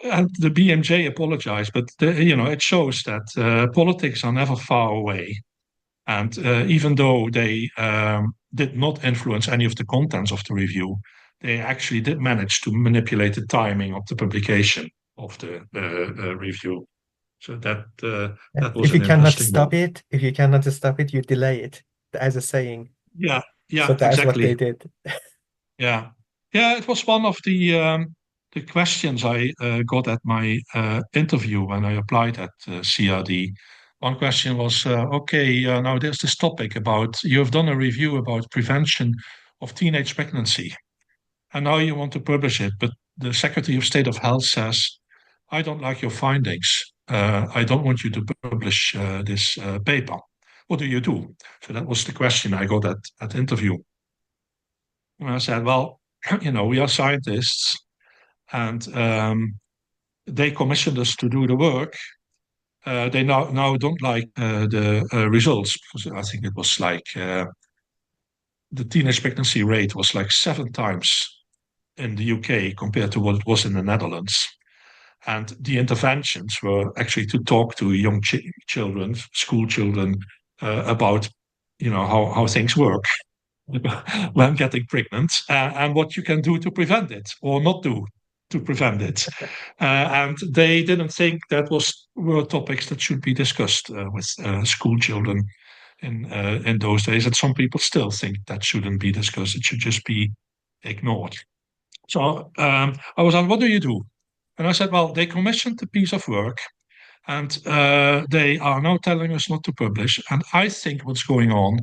and the BMJ apologized, but it shows that politics are never far away. And even though they did not influence any of the contents of the review, they actually did manage to manipulate the timing of the publication of the review. So that was if you an cannot interesting stop one. it, if you cannot stop it, you delay it, as a saying. Yeah, So that's exactly what they did. Yeah, it was one of the questions I got at my interview when I applied at CRD. One question was, okay, now there's this topic about, you have done a review about prevention of teenage pregnancy, and now you want to publish it, but the Secretary of State of Health says, I don't like your findings. I don't want you to publish this paper. What do you do? So that was the question I got at interview. And I said, well, we are scientists, and they commissioned us to do the work. They now don't like the results, because I think it was like the teenage pregnancy rate was like 7 times in the UK compared to what it was in the Netherlands. And the interventions were actually to talk to young children, school children, about how things work when getting pregnant, and what you can do to prevent it or not do to prevent it. And they didn't think that were topics that should be discussed with school children in those days. And some people still think that shouldn't be discussed. It should just be ignored. So I was like, what do you do? And I said, well, they commissioned a piece of work, and they are now telling us not to publish. And I think what's going on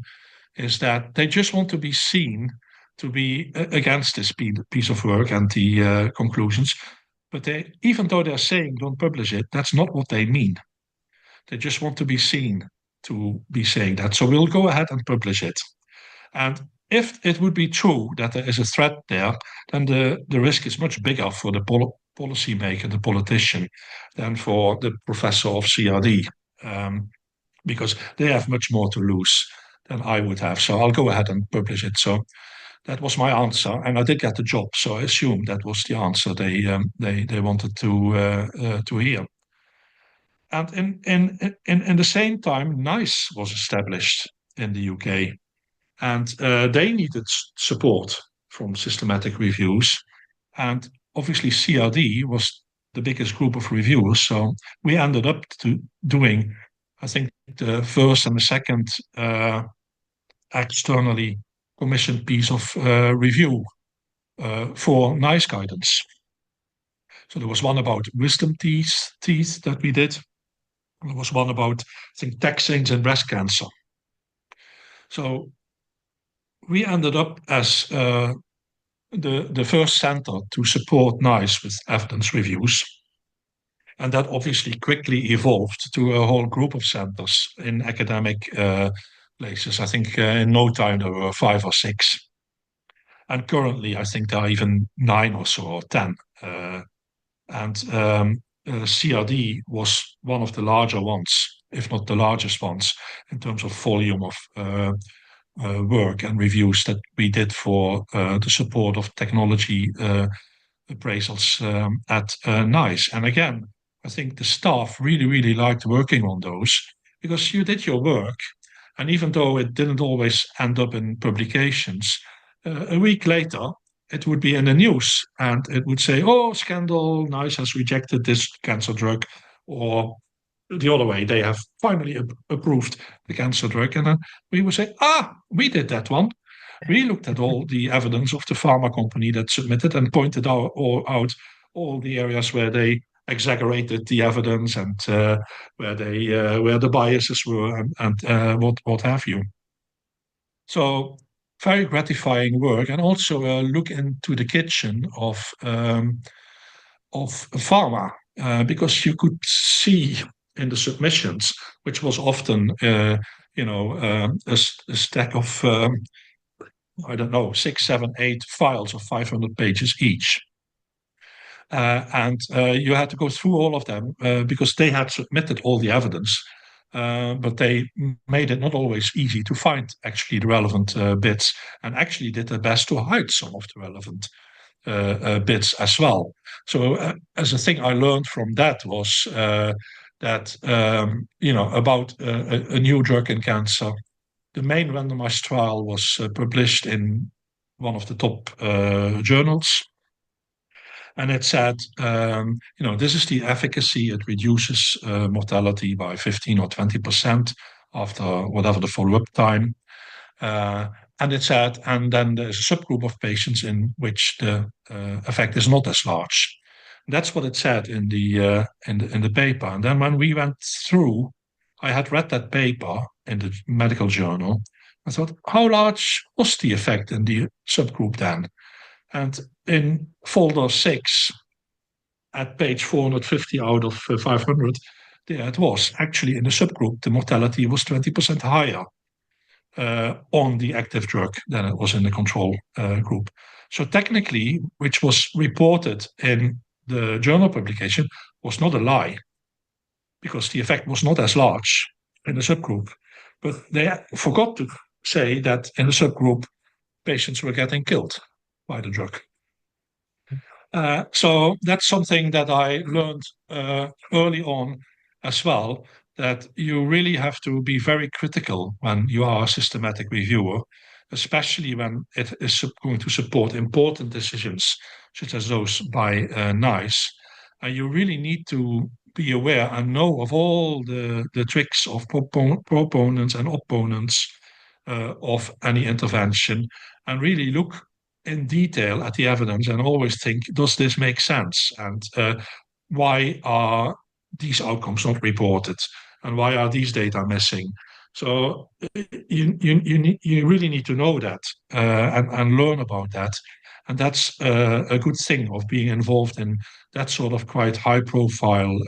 is that they just want to be seen to be against this piece of work and the conclusions. But even though they're saying don't publish it, that's not what they mean. They just want to be seen to be saying that. So we'll go ahead and publish it. And if it would be true that there is a threat there, then the risk is much bigger for the policymaker, the politician, than for the professor of CRD, because they have much more to lose than I would have. So I'll go ahead and publish it. So that was my answer, and I did get the job, so I assumed that was the answer they wanted to hear. And in the same time, NICE was established in the UK, and they needed support from systematic reviews, and obviously CRD was the biggest group of reviewers, so we ended up doing, I think, the first and the second externally commissioned piece of review for NICE guidance. So there was one about wisdom teeth that we did. There was one about, I think, taxanes and breast cancer. So we ended up as the first center to support NICE with evidence reviews. And that obviously quickly evolved to a whole group of centers in academic places. I think in no time there were 5 or 6. And currently, I think there are even 9 or so, or 10. CRD was one of the larger ones, if not the largest ones, in terms of volume of work and reviews that we did for the support of technology appraisals at NICE. And again, I think the staff really, really liked working on those because you did your work. And even though it didn't always end up in publications, a week later, it would be in the news and it would say, oh, scandal, NICE has rejected this cancer drug, or the other way, they have finally approved the cancer drug. And then we would say, we did that one. We looked at all the evidence of the pharma company that submitted and pointed out all the areas where they exaggerated the evidence and where the biases were and what have you. So very gratifying work, and also a look into the kitchen of pharma, because you could see in the submissions, which was often a stack of I don't know, 6, 7, 8 files of 500 pages each. You had to go through all of them because they had submitted all the evidence, but they made it not always easy to find actually the relevant bits, and actually did their best to hide some of the relevant bits as well. So as a thing I learned from that was that, about a new drug in cancer. The main randomized trial was published in one of the top journals. And it said, this is the efficacy. It reduces mortality by 15 or 20% after whatever the follow-up time. And it said, and then there's a subgroup of patients in which the effect is not as large. That's what it said in the paper. And then when we went through, I had read that paper in the medical journal. I thought, how large was the effect in the subgroup then? And in folder 6, at page 450 out of 500, there it was. Actually, in the subgroup, the mortality was 20% higher on the active drug than it was in the control group. So technically, which was reported in the journal publication, was not a lie, because the effect was not as large in the subgroup. But they forgot to say that in the subgroup, patients were getting killed by the drug. So that's something that I learned early on as well, that you really have to be very critical when you are a systematic reviewer, especially when it is going to support important decisions, such as those by NICE. You really need to be aware and know of all the tricks of proponents and opponents of any intervention, and really look in detail at the evidence and always think, does this make sense? And why are these outcomes not reported? And why are these data missing? So you really need to know that and learn about that. And that's a good thing of being involved in that sort of quite high profile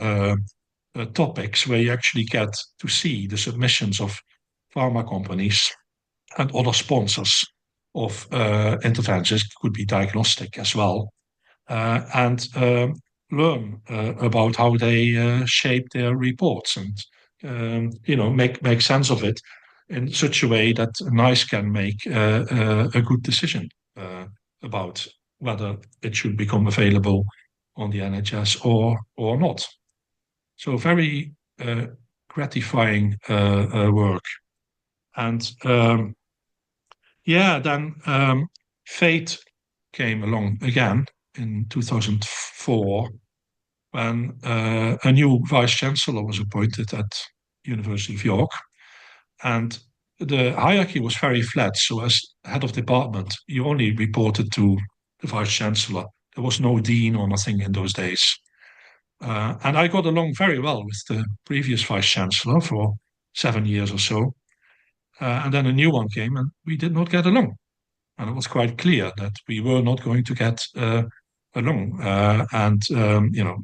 topics, where you actually get to see the submissions of pharma companies and other sponsors of interventions. It could be diagnostic as well, and learn about how they shape their reports, and make sense of it in such a way that NICE can make a good decision about whether it should become available on the NHS or not. So very gratifying work. And then fate came along again in 2004 when a new vice chancellor was appointed at University of York. And the hierarchy was very flat. So as head of department, you only reported to the vice chancellor. There was no dean or nothing in those days. And I got along very well with the previous vice chancellor for 7 years or so. And then a new one came and we did not get along. And it was quite clear that we were not going to get along.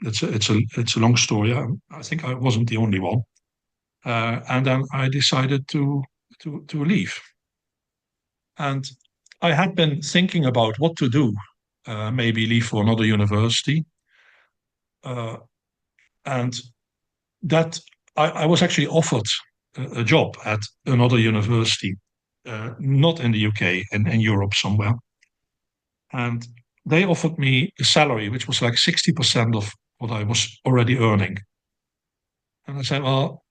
It's a long story. I think I wasn't the only one. And then I decided to leave. And I had been thinking about what to do, maybe leave for another university. And that I was actually offered a job at another university, not in the UK, in Europe somewhere. And they offered me a salary which was like 60% of what I was already earning. And I said, well,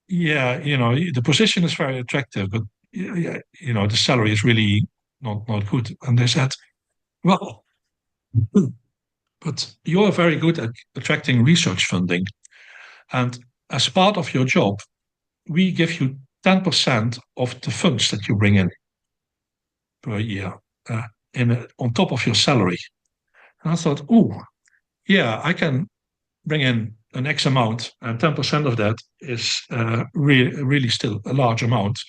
yeah, the position is very attractive, but the salary is really not good. And they said, well, but you're very good at attracting research funding. And as part of your job, we give you 10% of the funds that you bring in per year on top of your salary. And I thought, I can bring in an X amount, and 10% of that is really still a large amount.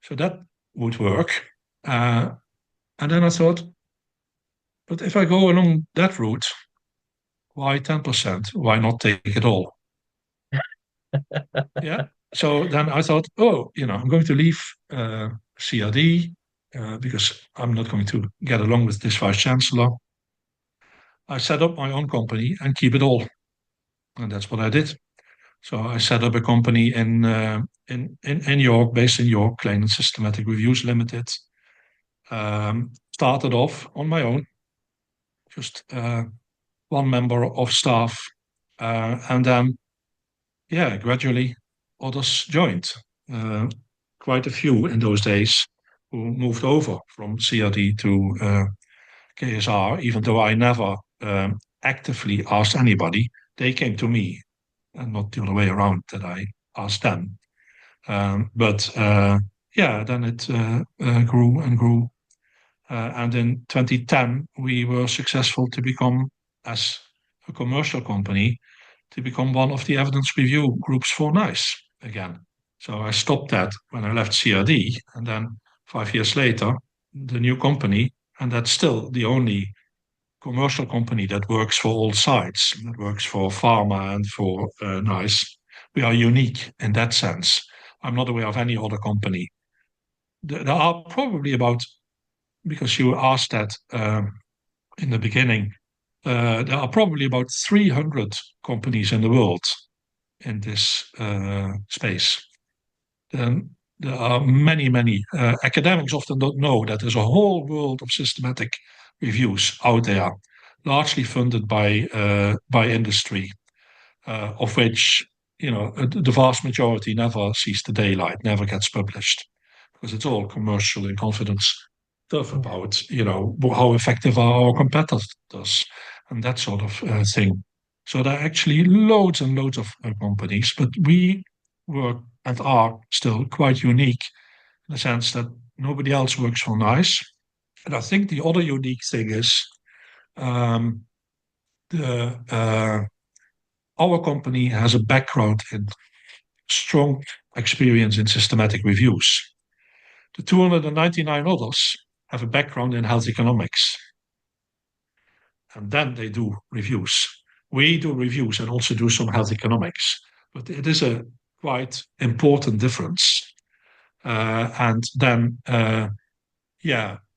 So that would work. And then I thought, but if I go along that route, why 10%? Why not take it all? Yeah. So then I thought, I'm going to leave CRD because I'm not going to get along with this vice chancellor. I set up my own company and keep it all. And that's what I did. So I set up a company in York, based in York, Kleijnen Systematic Reviews Limited. Started off on my own, just one member of staff, and then gradually others joined. Quite a few in those days who moved over from CRD to KSR, even though I never actively asked anybody. They came to me, and not the other way around that I asked them. Then it grew and grew. And in 2010, we were successful to become, as a commercial company, to become one of the evidence review groups for NICE again. So I stopped that when I left CRD, and then 5 years later, the new company, and that's still the only commercial company that works for all sides, that works for pharma and for NICE. We are unique in that sense. I'm not aware of any other company. There are probably about, because you asked that in the beginning, there are probably about 300 companies in the world in this space. Then there are many. Academics often don't know that there's a whole world of systematic reviews out there, largely funded by industry, of which the vast majority never sees the daylight, never gets published, because it's all commercial in confidence stuff about how effective are our competitors and that sort of thing. So there are actually loads and loads of companies, but we work and are still quite unique in the sense that nobody else works for NICE. And I think the other unique thing is our company has a background in strong experience in systematic reviews. The 299 others have a background in health economics. And then they do reviews. We do reviews and also do some health economics. But it is a quite important difference.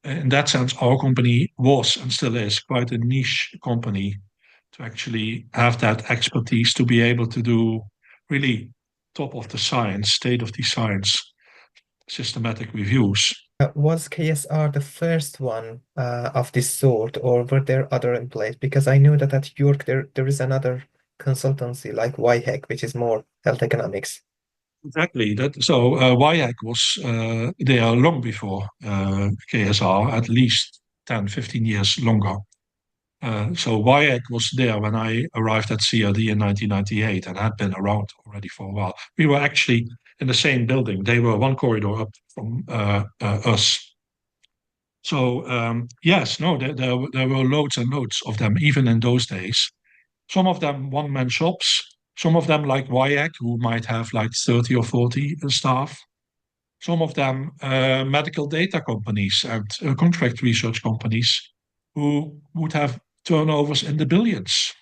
In that sense, our company was and still is quite a niche company to actually have that expertise to be able to do really top of the science, state of the science, systematic reviews. Was KSR the first one of this sort, or were there other in place? Because I know that at York there is another consultancy like YHEC, which is more health economics. Exactly. WIAC was there long before KSR, at least 10, 15 years longer. So WIAC was there when I arrived at CRD in 1998 and had been around already for a while. We were actually in the same building. They were one corridor up from us. So yes, no, there were loads and loads of them, even in those days. Some of them one-man shops, some of them like WIAC, who might have like 30 or 40 staff. Some of them medical data companies and contract research companies who would have turnovers in the billions,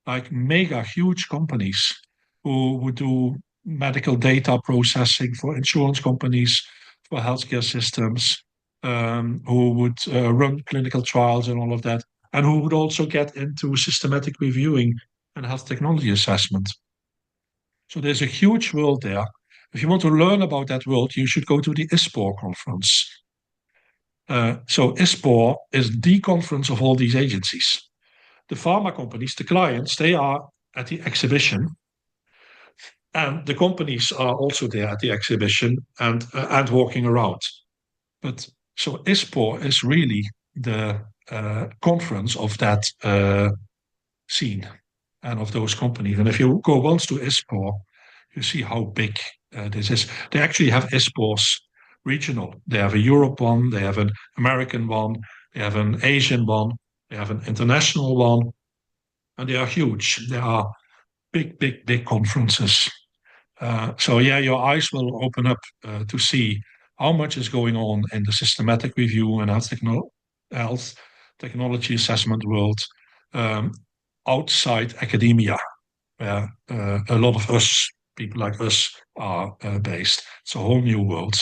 like mega huge companies who would do medical data processing for insurance companies, for healthcare systems, who would run clinical trials and all of that, and who would also get into systematic reviewing and health technology assessment. So there's a huge world there. If you want to learn about that world, you should go to the ISPOR conference. So ISPOR is the conference of all these agencies. The pharma companies, the clients, they are at the exhibition, and the companies are also there at the exhibition and walking around. But so ISPOR is really the conference of that scene and of those companies. And if you go once to ISPOR, you see how big this is. They actually have ISPORs regional. They have a Europe one, they have an American one, they have an Asian one, they have an international one, and they are huge. They are big, big, big conferences. So yeah, your eyes will open up to see how much is going on in the systematic review and health technology assessment world outside academia, where a lot of us, people like us, are based. It's a whole new world.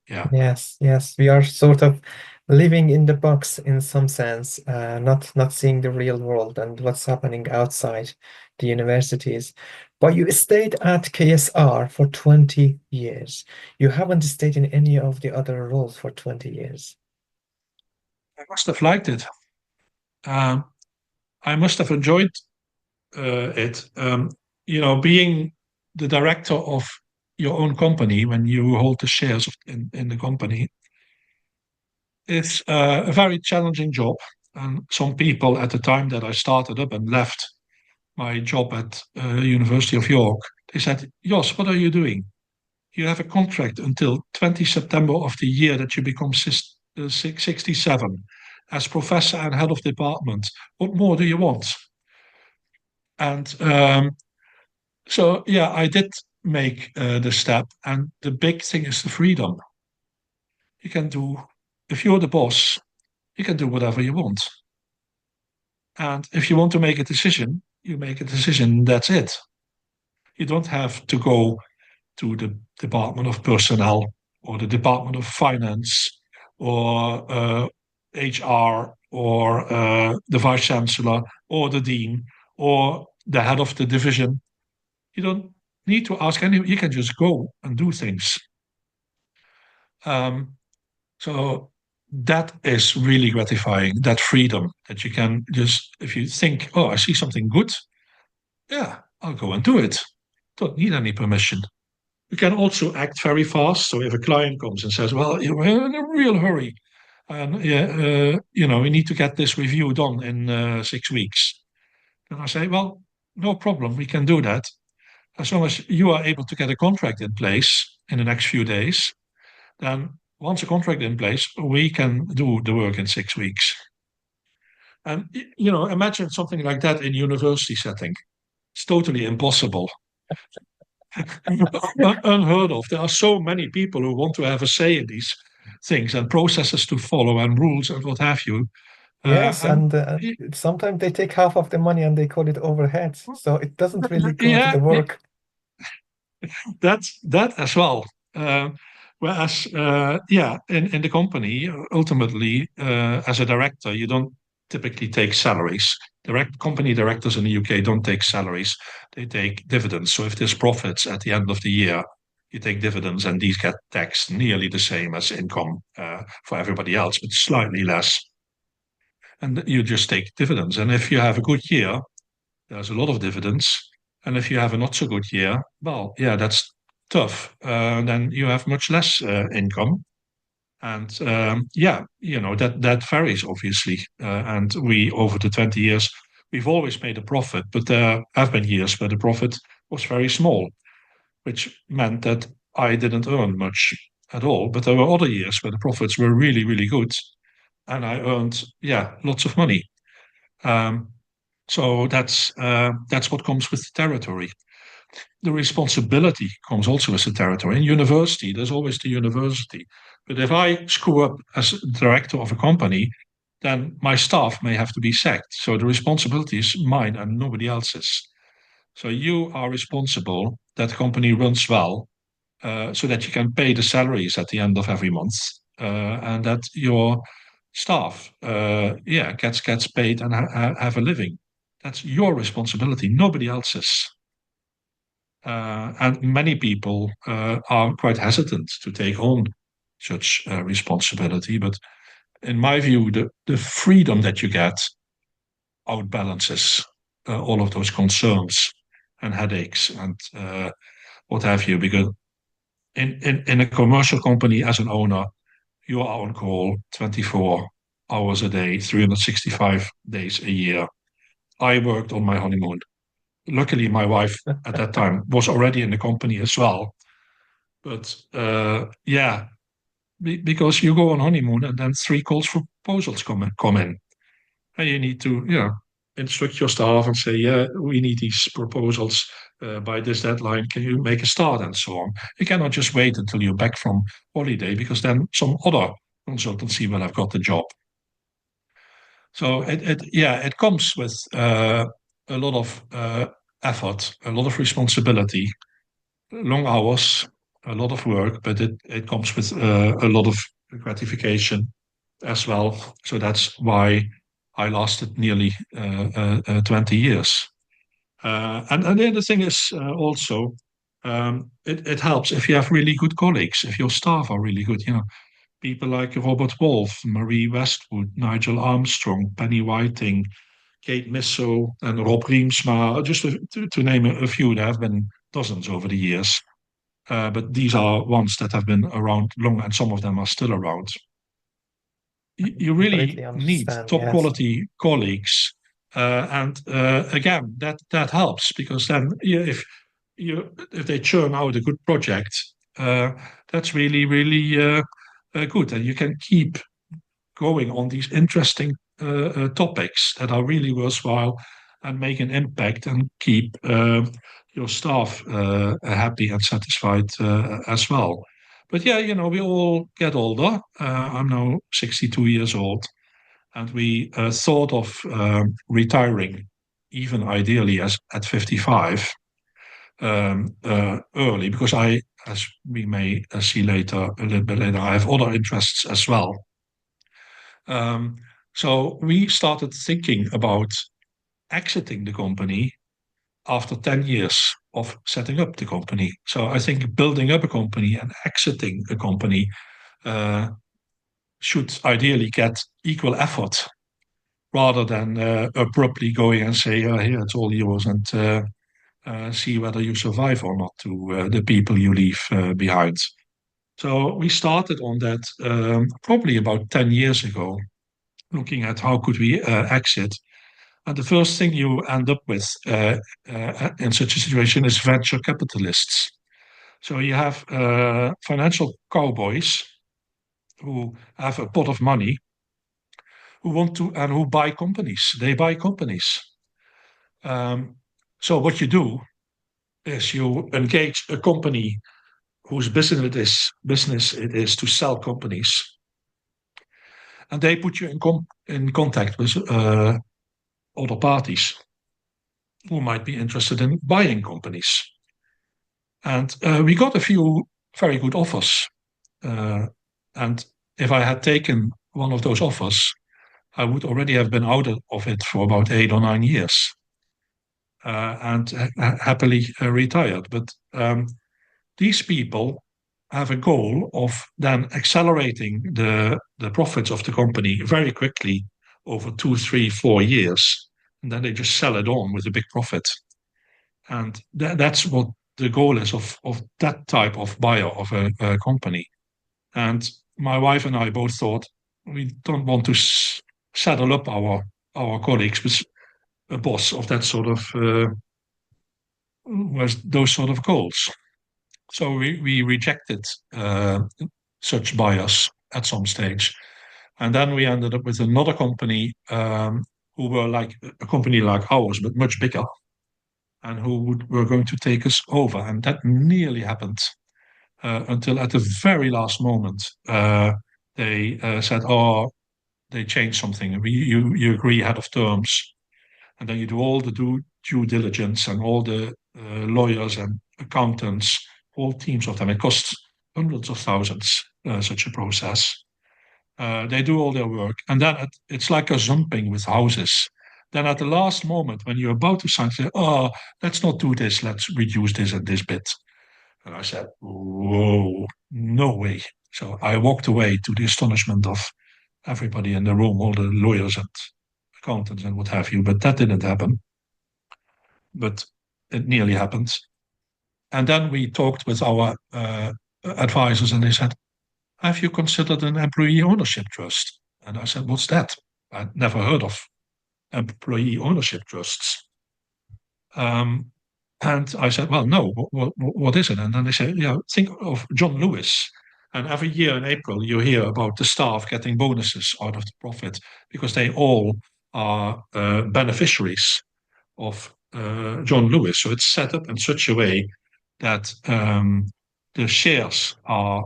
Yeah. Yes, yes, we are sort of living in the box in some sense, not seeing the real world and what's happening outside the universities. But you stayed at KSR for 20 years. You haven't stayed in any of the other roles for 20 years. I must have liked it. I must have enjoyed it. Being the director of your own company when you hold the shares in the company is a very challenging job. And some people at the time that I started up and left my job at University of York, they said, Jos, what are you doing? You have a contract until 20 September of the year that you become 67 as professor and head of department. What more do you want? And so, yeah, I did make the step. And the big thing is the freedom. You can do, if you're the boss, you can do whatever you want. And if you want to make a decision, you make a decision, that's it. You don't have to go to the Department of Personnel or the Department of Finance or HR or the Vice Chancellor or the Dean or the head of the division. You don't need to ask anyone. You can just go and do things. So that is really gratifying, that freedom that you can just, if you think, oh, I see something good, yeah, I'll go and do it. Don't need any permission. You can also act very fast. So if a client comes and says, well, you're in a real hurry, and we need to get this review done in 6 weeks. Then I say, well, no problem, we can do that. As long as you are able to get a contract in place in the next few days, then once a contract in place, we can do the work in 6 weeks. And, imagine something like that in university setting. It's totally impossible. Unheard of. There are so many people who want to have a say in these things and processes to follow and rules and what have you. Yes, and sometimes they take half of the money and they call it overhead. So it doesn't really go to the work. That as well. Whereas, in the company, ultimately, as a director, you don't typically take salaries. Company directors in the UK don't take salaries; they take dividends. So if there's profits at the end of the year, you take dividends, and these get taxed nearly the same as income for everybody else, but slightly less. And you just take dividends. And if you have a good year, there's a lot of dividends. And if you have a not so good year, well, yeah, that's tough. Then you have much less income. And that varies, obviously. And we, over the 20 years, we've always made a profit, but there have been years where the profit was very small, which meant that I didn't earn much at all. But there were other years where the profits were really, really good, and I earned, lots of money. So that's what comes with the territory. The responsibility comes also with the territory. In university, there's always the university. But if I screw up as director of a company, then my staff may have to be sacked. So the responsibility is mine and nobody else's. So you are responsible that the company runs well, so that you can pay the salaries at the end of every month, and that your staff, gets paid and have a living. That's your responsibility, nobody else's. And many people are quite hesitant to take on such responsibility. But in my view, the freedom that you get outbalances all of those concerns and headaches and what have you. Because in a commercial company, as an owner, you are on call 24 hours a day, 365 days a year. I worked on my honeymoon. Luckily, my wife at that time was already in the company as well. But because you go on honeymoon and then 3 calls for proposals come in. And you need to, instruct your staff and say, we need these proposals by this deadline. Can you make a start and so on? You cannot just wait until you're back from holiday, because then some other consultancy will have got the job. So it comes with a lot of effort, a lot of responsibility, long hours, a lot of work, but it comes with a lot of gratification as well. So that's why I lasted nearly 20 years. And the other thing is also, it helps if you have really good colleagues, if your staff are really good, people like Robert Wolf, Marie Westwood, Nigel Armstrong, Penny Whiting, Kate Misso, and Rob Riemsma, just to name a few. There have been dozens over the years. But these are ones that have been around long, and some of them are still around. You really need top quality colleagues. And again, that helps, because then if they churn out a good project, that's really, really good. And you can keep going on these interesting topics that are really worthwhile and make an impact, and keep your staff happy and satisfied as well. But we all get older. I'm now 62 years old, and we thought of retiring, even ideally at 55, early, because as we may see later, a little bit later, I have other interests as well. So we started thinking about exiting the company after 10 years of setting up the company. So I think building up a company and exiting a company should ideally get equal effort, rather than abruptly going and say, here, it's all yours, and see whether you survive or not to the people you leave behind. So we started on that probably about 10 years ago, looking at how could we exit. And the first thing you end up with in such a situation is venture capitalists. So you have financial cowboys who have a pot of money, who want to, and who buy companies. They buy companies. So what you do is you engage a company whose business it is to sell companies, and they put you in contact with other parties who might be interested in buying companies. And we got a few very good offers. And if I had taken one of those offers, I would already have been out of it for about 8 or 9 years, and happily retired. But these people have a goal of then accelerating the profits of the company very quickly over 2, 3, 4 years. And then they just sell it on with a big profit. And that's what the goal is of that type of buyer of a company. And my wife and I both thought we don't want to saddle up our colleagues with a boss of that sort of with those sort of goals. So we rejected such buyers at some stage. And then we ended up with another company who were like a company like ours, but much bigger, and who were going to take us over. And that nearly happened until at the very last moment, they said, oh, they changed something. You agree ahead of terms. And then you do all the due diligence and all the lawyers and accountants, whole teams of them. It costs hundreds of thousands, such a process. They do all their work. And then it's like a jumping with houses. Then at the last moment, when you're about to sign, say, oh, let's not do this. Let's reduce this and this bit. And I said, whoa, no way. So I walked away to the astonishment of everybody in the room, all the lawyers and accountants and what have you. But that didn't happen. But it nearly happened. And then we talked with our advisors, and they said, have you considered an employee ownership trust? And I said, what's that? I'd never heard of employee ownership trusts. And I said, well, no, what is it? And then they said, yeah, think of John Lewis. And every year in April, you hear about the staff getting bonuses out of the profit because they all are beneficiaries of John Lewis. So it's set up in such a way that the shares are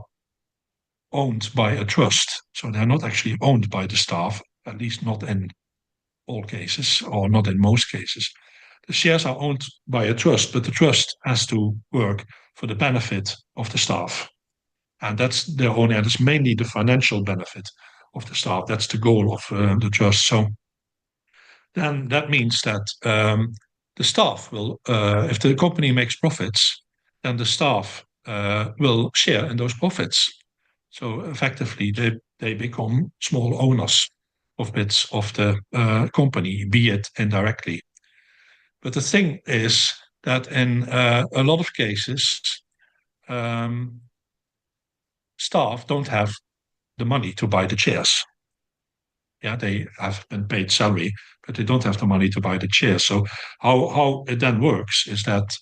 owned by a trust. So they're not actually owned by the staff, at least not in all cases, or not in most cases. The shares are owned by a trust, but the trust has to work for the benefit of the staff. And that's their own, and it's mainly the financial benefit of the staff. That's the goal of the trust. So then that means that the staff will, if the company makes profits, then the staff will share in those profits. So effectively, they become small owners of bits of the company, be it indirectly. But the thing is that in a lot of cases, staff don't have the money to buy the chairs. Yeah, they have been paid salary, but they don't have the money to buy the chairs. So how it then works is that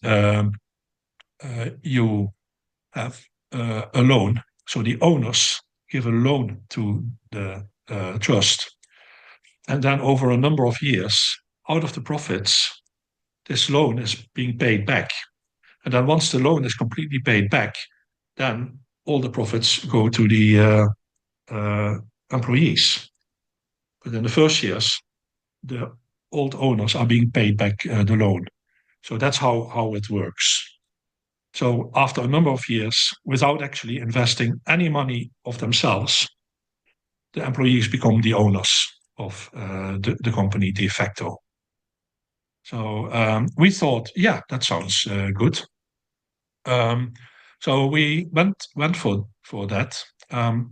you have a loan. So the owners give a loan to the trust. And then over a number of years, out of the profits, this loan is being paid back. And then once the loan is completely paid back, then all the profits go to the employees. But in the first years, the old owners are being paid back the loan. So that's how it works. So after a number of years, without actually investing any money of themselves, the employees become the owners of the company de facto. So we thought, yeah, that sounds good. So we went for that. And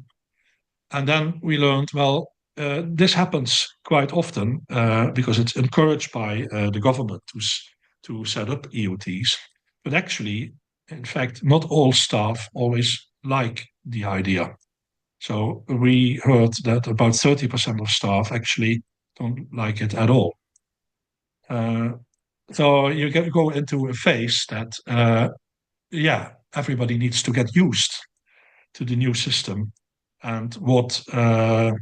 then we learned, well, this happens quite often because it's encouraged by the government to set up EOTs. But actually, in fact, not all staff always like the idea. So we heard that about 30% of staff actually don't like it at all. So you go into a phase that, everybody needs to get used to the new system and what are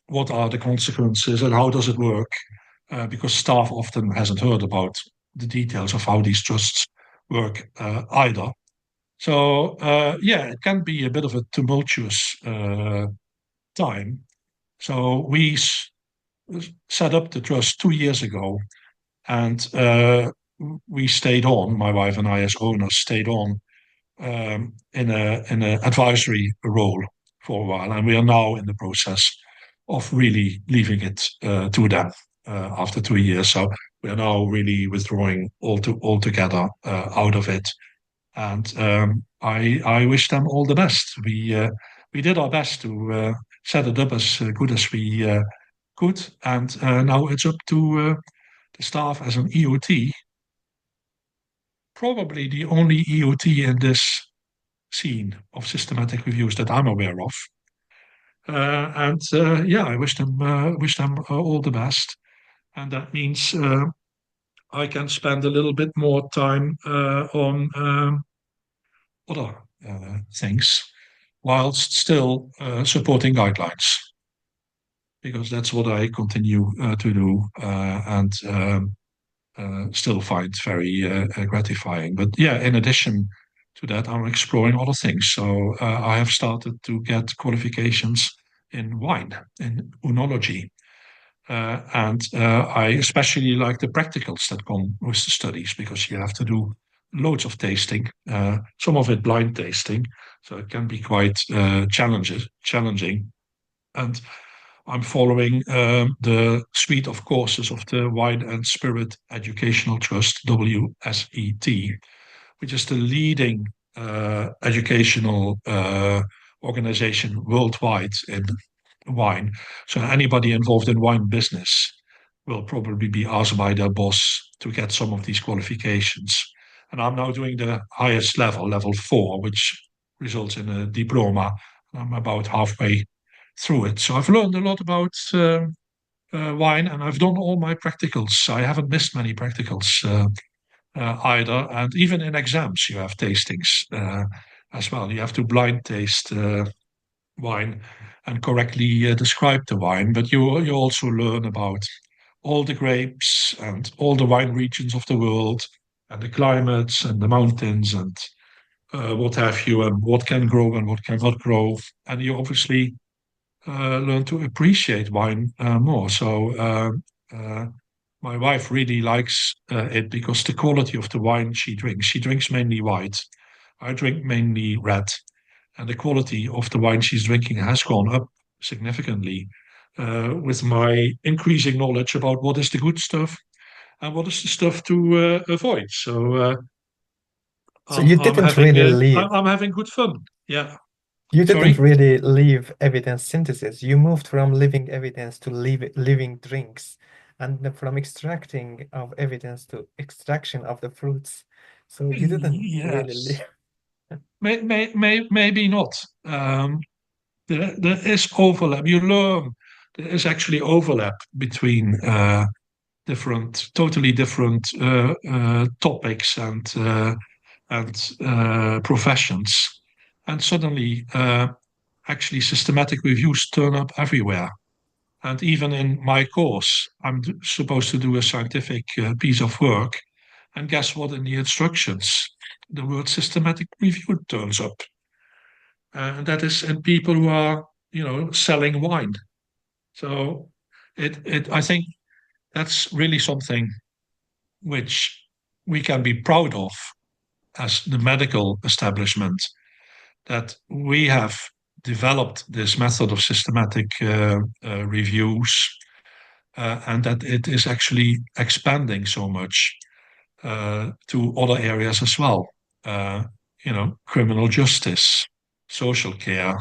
the consequences and how does it work? Because staff often hasn't heard about the details of how these trusts work either. So it can be a bit of a tumultuous time. So we set up the trust 2 years ago, and we stayed on. My wife and I, as owners, stayed on in an advisory role for a while, and we are now in the process of really leaving it to them after 2 years. So we are now really withdrawing altogether out of it. And I wish them all the best. We did our best to set it up as good as we could, and now it's up to the staff as an EOT, probably the only EOT in this scene of systematic reviews that I'm aware of. I wish them all the best, and that means I can spend a little bit more time on other things, whilst still supporting guidelines, because that's what I continue to do and still find very gratifying. But yeah, in addition to that, I'm exploring other things. So I have started to get qualifications in wine, in Oenology. I especially like the practicals that come with the studies, because you have to do loads of tasting, some of it blind tasting, so it can be quite challenging. And I'm following the suite of courses of the Wine and Spirit Educational Trust, WSET, which is the leading educational organization worldwide in wine. So anybody involved in wine business will probably be asked by their boss to get some of these qualifications. And I'm now doing the highest level, level 4, which results in a diploma. I'm about halfway through it. So I've learned a lot about wine, and I've done all my practicals. I haven't missed many practicals either. And even in exams, you have tastings as well. You have to blind taste wine and correctly describe the wine, but you also learn about all the grapes and all the wine regions of the world, and the climates and the mountains and what have you, and what can grow and what cannot grow. And you obviously learn to appreciate wine more. So my wife really likes it because the quality of the wine she drinks mainly white. I drink mainly red. And the quality of the wine she's drinking has gone up significantly with my increasing knowledge about what is the good stuff and what is the stuff to avoid. So So you didn't really leave. I'm having good fun. Yeah. You didn't Sorry? really leave evidence synthesis. You moved from living evidence to living drinks, and from extracting of evidence to extraction of the fruits. So you didn't really Yes. leave. Maybe not. There is overlap. You learn there is actually overlap between totally different topics and professions, and suddenly, actually, systematic reviews turn up everywhere. And even in my course, I'm supposed to do a scientific piece of work, and guess what? In the instructions, the word systematic review turns up. And that is in people who are, selling wine. So I think that's really something which we can be proud of as the medical establishment, that we have developed this method of systematic reviews, and that it is actually expanding so much to other areas as well. Criminal justice, social care,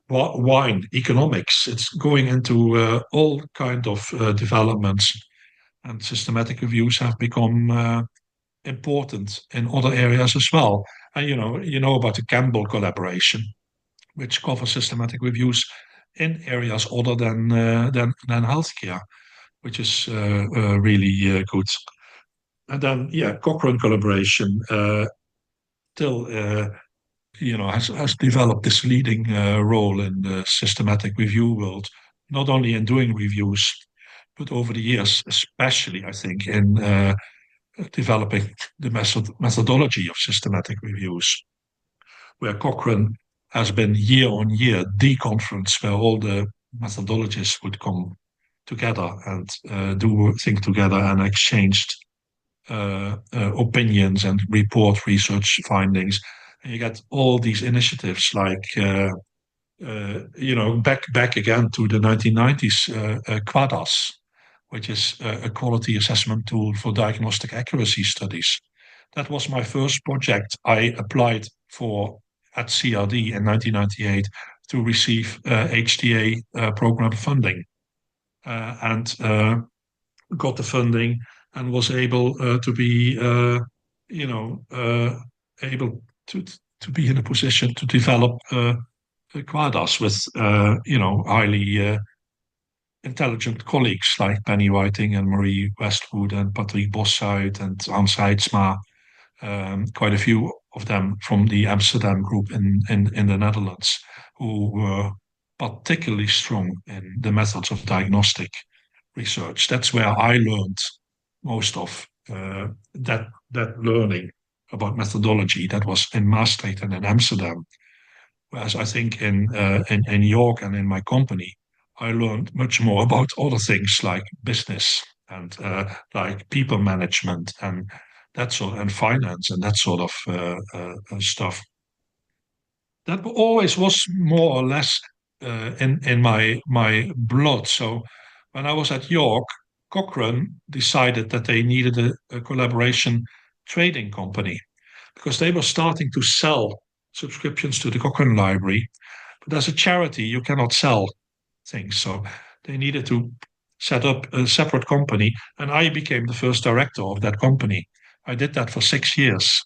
wine, economics. It's going into all kind of developments, and systematic reviews have become important in other areas as well. And you know about the Campbell collaboration, which covers systematic reviews in areas other than healthcare, which is really good. And then Cochrane collaboration still has developed this leading role in the systematic review world, not only in doing reviews, but over the years, especially I think in developing the methodology of systematic reviews, where Cochrane has been year on year the conference where all the methodologists would come together and do things together and exchanged opinions and report research findings. And you get all these initiatives like, back again to the 1990s, QUADAS, which is a quality assessment tool for diagnostic accuracy studies. that was my first project I applied for at CRD in 1998 to receive HTA program funding, and got the funding and was able to be, able to be in a position to develop QUADAS with, highly intelligent colleagues like Penny Whiting and Marie Westwood and Patrick Bossuyt and Hans Heidsma, quite a few of them from the Amsterdam group in the Netherlands, who were particularly strong in the methods of diagnostic research. That's where I learned most of that learning about methodology. That was in Maastricht and in Amsterdam. Whereas I think in York and in my company, I learned much more about other things like business and like people management and that sort, and finance and that sort of stuff. That always was more or less in my blood. So when I was at York, Cochrane decided that they needed a collaboration trading company because they were starting to sell subscriptions to the Cochrane Library. But as a charity, you cannot sell things. So they needed to set up a separate company. And I became the first director of that company. I did that for 6 years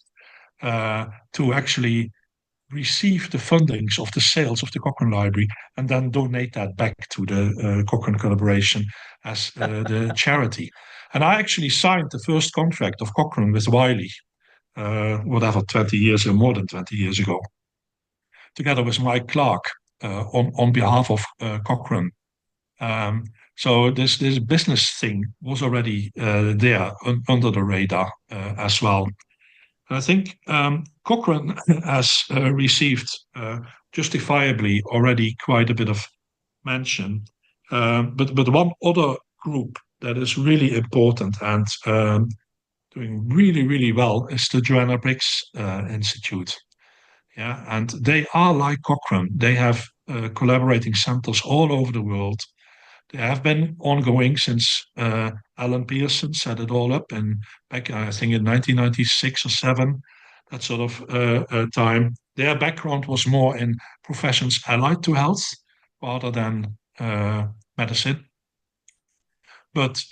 to actually receive the fundings of the sales of the Cochrane Library and then donate that back to the Cochrane Collaboration as the charity. And I actually signed the first contract of Cochrane with Wiley, 20 years or more than 20 years ago, together with Mike Clark on behalf of Cochrane. So this business thing was already there under the radar as well. And I think Cochrane has received justifiably already quite a bit of mention. But one other group that is really important and doing really, really well is the Joanna Briggs Institute. Yeah, and they are like Cochrane. They have collaborating centers all over the world. They have been ongoing since Alan Pearson set it all up back, I think, in 1996 or 7, that sort of time. Their background was more in professions allied to health rather than medicine. But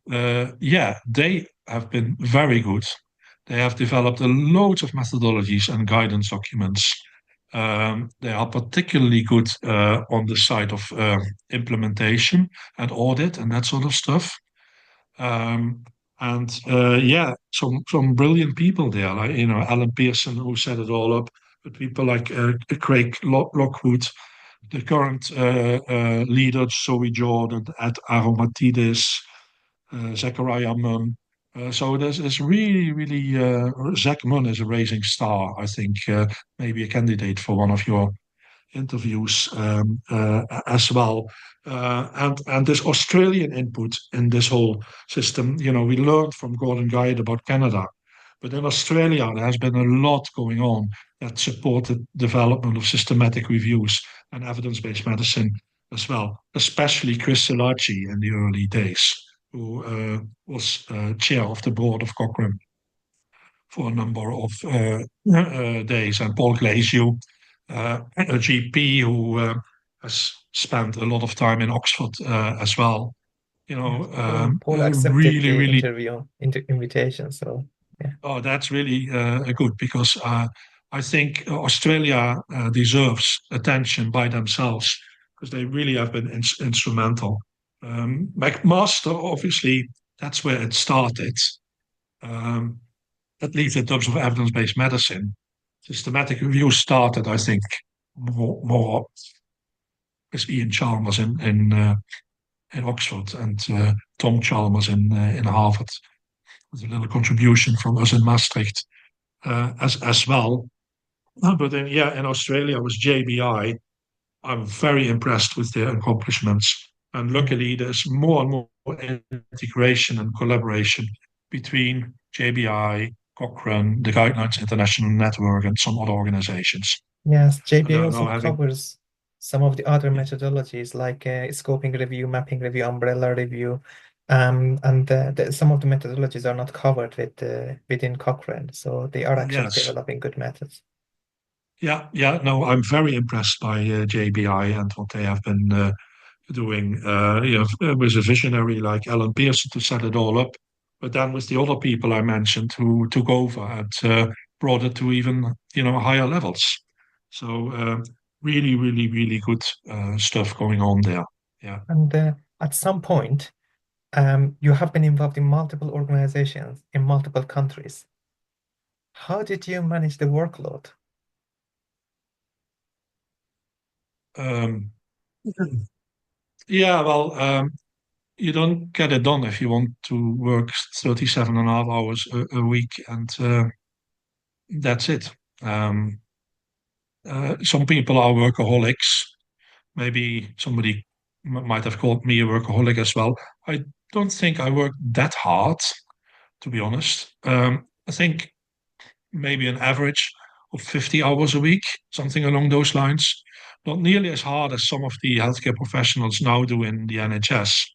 they have been very good. They have developed a load of methodologies and guidance documents. They are particularly good on the side of implementation and audit and that sort of stuff. Some brilliant people there, like Alan Pearson, who set it all up, but people like Craig Lockwood, the current leader, Zoe Jordan at Aromatidis, Zachariah Munn. So there's really, really, Zach Munn is a rising star, I think, maybe a candidate for one of your interviews as well. And this Australian input in this whole system, we learned from Gordon Guide about Canada, but in Australia, there has been a lot going on that supported development of systematic reviews and evidence-based medicine as well, especially Chris Silachi in the early days, who was chair of the board of Cochrane for a number of days, and Paul Glaziou, a GP who has spent a lot of time in Oxford as well. Paul accepted the invitation, so yeah. Oh, that's really good, because I think Australia deserves attention by themselves, because they really have been instrumental. McMaster, obviously, that's where it started. At least in terms of evidence-based medicine. Systematic review started, I think, more with Iain Chalmers in Oxford and Tom Chalmers in Harvard, with a little contribution from us in Maastricht as well. But then, in Australia was JBI. I'm very impressed with their accomplishments. And luckily, there's more and more integration and collaboration between JBI, Cochrane, the Guidelines International Network, and some other organizations. Yes, JBI also covers some of the other methodologies like scoping review, mapping review, umbrella review, And some of the methodologies are not covered within Cochrane, so they are actually Yes. developing good methods. Yeah. No, I'm very impressed by JBI and what they have been doing. With a visionary like Alan Pearson to set it all up, but then with the other people I mentioned who took over and brought it to even higher levels. So really, really, really good stuff going on there. Yeah. And at some point, you have been involved in multiple organizations in multiple countries. How did you manage the workload? Um, yeah, well, you don't get it done if you want to work 37.5 hours a week, and that's it. Some people are workaholics. Maybe somebody might have called me a workaholic as well. I don't think I work that hard, to be honest. I think maybe an average of 50 hours a week, something along those lines. Not nearly as hard as some of the healthcare professionals now do in the NHS,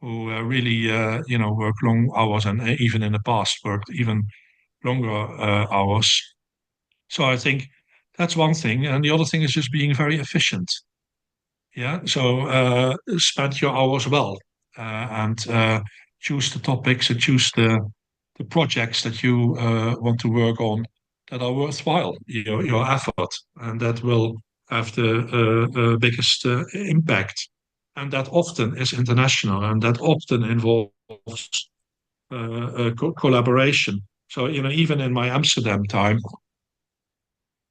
who really, work long hours and even in the past worked even longer hours. So I think that's one thing. And the other thing is just being very efficient. Yeah. So spend your hours well and choose the topics and choose the projects that you want to work on that are worthwhile, your effort, and that will have the biggest impact. And that often is international, and that often involves collaboration. So, even in my Amsterdam time,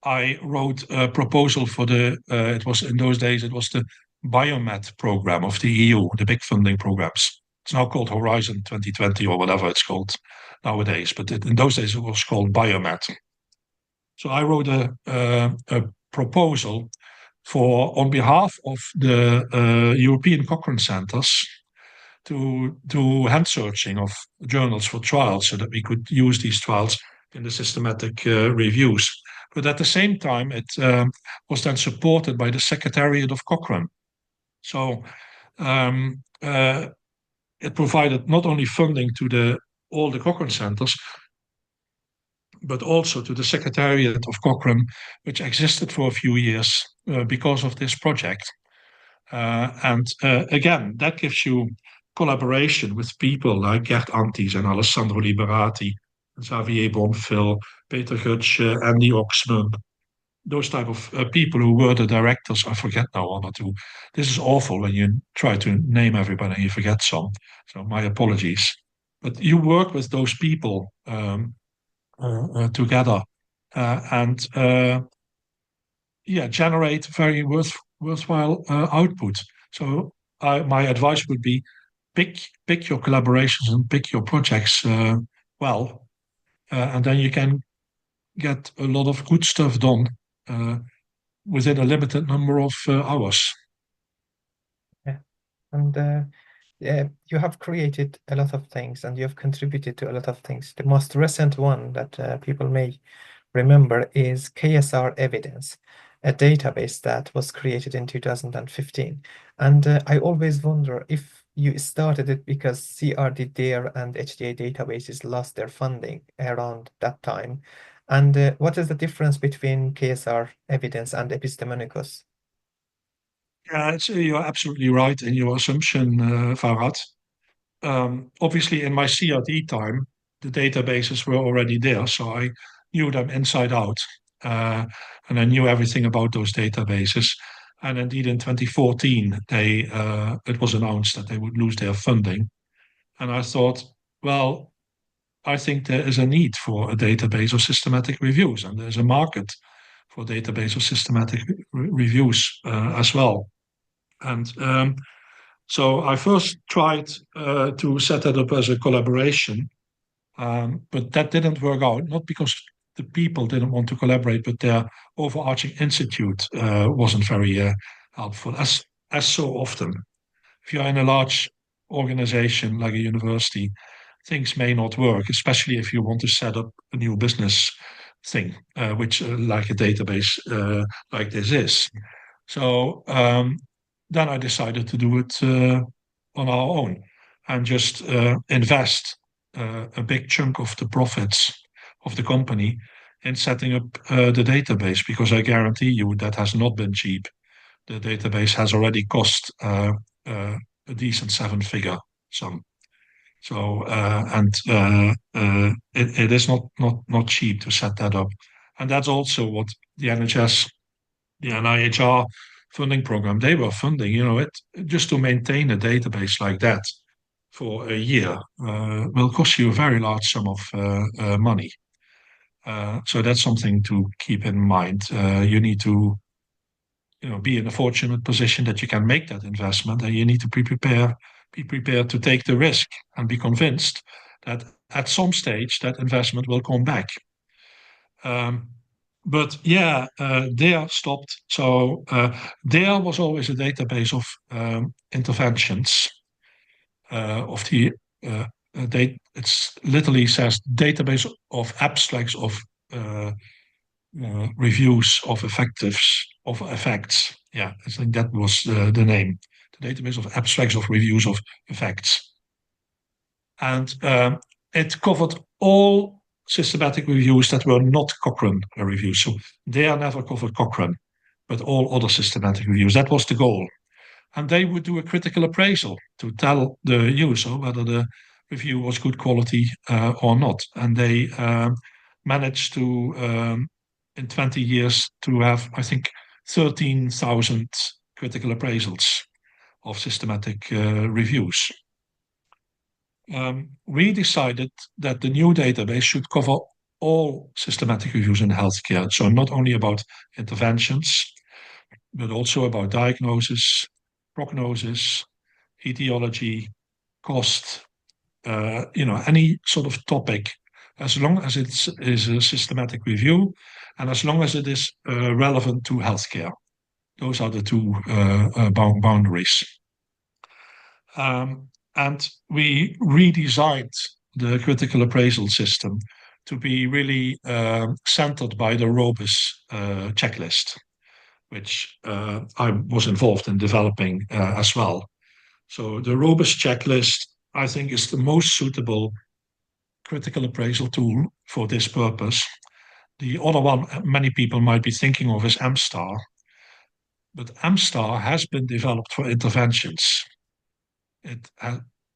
I wrote a proposal for it was in those days, it was the Biomed program of the EU, the big funding programs. It's now called Horizon 2020 or whatever it's called nowadays, but in those days it was called Biomed. So I wrote a proposal on behalf of the European Cochrane centers to do hand searching of journals for trials so that we could use these trials in the systematic reviews. But at the same time, it was then supported by the Secretariat of Cochrane. So it provided not only funding to all the Cochrane centers, but also to the Secretariat of Cochrane, which existed for a few years because of this project. And again, that gives you collaboration with people like Gert Antis and Alessandro Liberati, Xavier Bonfil, Peter Gutsch, Andy Oxman, those type of people who were the directors. I forget now one or two. This is awful when you try to name everybody and you forget some. So my apologies. But you work with those people together and generate very worthwhile output. So my advice would be pick your collaborations and pick your projects well, and then you can get a lot of good stuff done within a limited number of hours. Yeah. And you have created a lot of things and you have contributed to a lot of things. The most recent one that people may remember is KSR Evidence, a database that was created in 2015. And I always wonder if you started it because CRD DARE and HDA databases lost their funding around that time. And what is the difference between KSR Evidence and Epistemonikos? Yeah, you're absolutely right in your assumption, Farhad. Obviously, in my CRD time, the databases were already there, so I knew them inside out, and I knew everything about those databases. And indeed, in 2014, it was announced that they would lose their funding, and I thought, well, I think there is a need for a database of systematic reviews, and there's a market for database of systematic reviews as well. And so I first tried to set that up as a collaboration, but that didn't work out, not because the people didn't want to collaborate, but their overarching institute wasn't very helpful, as so often. If you're in a large organization like a university, things may not work, especially if you want to set up a new business thing, which like a database like this is. So then I decided to do it on our own. and just invest a big chunk of the profits of the company in setting up the database, because I guarantee you that has not been cheap. The database has already cost a decent seven-figure sum. So it is not cheap to set that up, and that's also what the NHS, the NIHR funding program, they were funding. It just to maintain a database like that for a year will cost you a very large sum of money. So that's something to keep in mind. You need to be in a fortunate position that you can make that investment, and you need to be prepared to take the risk and be convinced that at some stage that investment will come back. But yeah, DEA stopped. So DEA was always a database of interventions of the it's literally says database of abstracts of reviews of effects. Yeah, I think that was the name. The database of abstracts of reviews of effects. And it covered all systematic reviews that were not Cochrane reviews. So they are never covered Cochrane, but all other systematic reviews. That was the goal. And they would do a critical appraisal to tell the user whether the review was good quality or not. And they managed to, in 20 years, to have, I think, 13,000 critical appraisals of systematic reviews. We decided that the new database should cover all systematic reviews in healthcare. So not only about interventions, but also about diagnosis, prognosis, etiology, cost, any sort of topic, as long as it is a systematic review and as long as it is relevant to healthcare. Those are the two boundaries. And we redesigned the critical appraisal system to be really centered by the ROBIS checklist, which I was involved in developing as well. So the ROBIS checklist, I think, is the most suitable critical appraisal tool for this purpose. The other one many people might be thinking of is MSTAR, but MSTAR has been developed for interventions.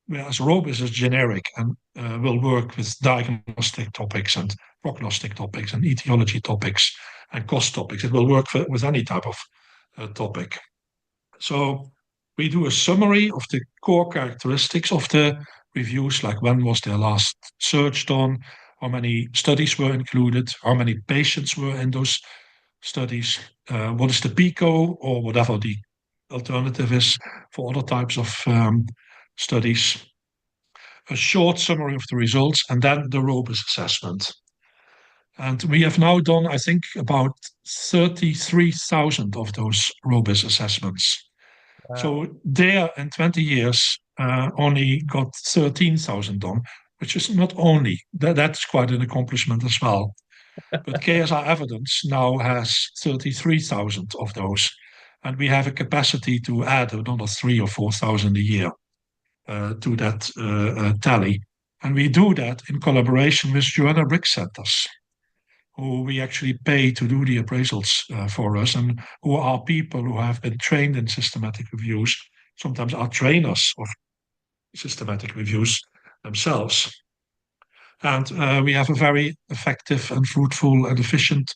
Whereas ROBIS is generic and will work with diagnostic topics and prognostic topics and etiology topics and cost topics. It will work with any type of topic. So we do a summary of the core characteristics of the reviews, like when was their last search done, how many studies were included, how many patients were in those studies, what is the PICO or whatever the alternative is for other types of studies, a short summary of the results, and then the ROBIS assessment. And we have now done, I think, about 33,000 of those ROBIS assessments. Wow. So there in 20 years, only got 13,000 done, which is not only, that's quite an accomplishment as well. But KSR Evidence now has 33,000 of those. And we have a capacity to add another 3,000 or 4,000 a year to that tally. And we do that in collaboration with Joanna Briggs centers, who we actually pay to do the appraisals for us, and who are people who have been trained in systematic reviews, sometimes are trainers of systematic reviews themselves. And we have a very effective and fruitful and efficient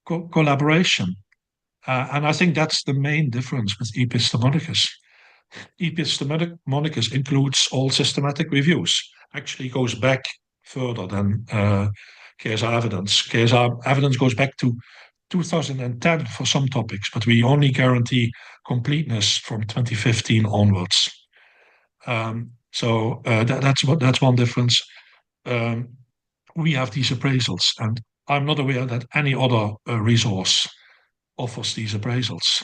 collaboration. And I think that's the main difference with Epistemonikos. Epistemonikos includes all systematic reviews, actually goes back further than KSR Evidence. KSR Evidence goes back to 2010 for some topics, but we only guarantee completeness from 2015 onwards. So that's one difference. We have these appraisals, and I'm not aware that any other resource offers these appraisals.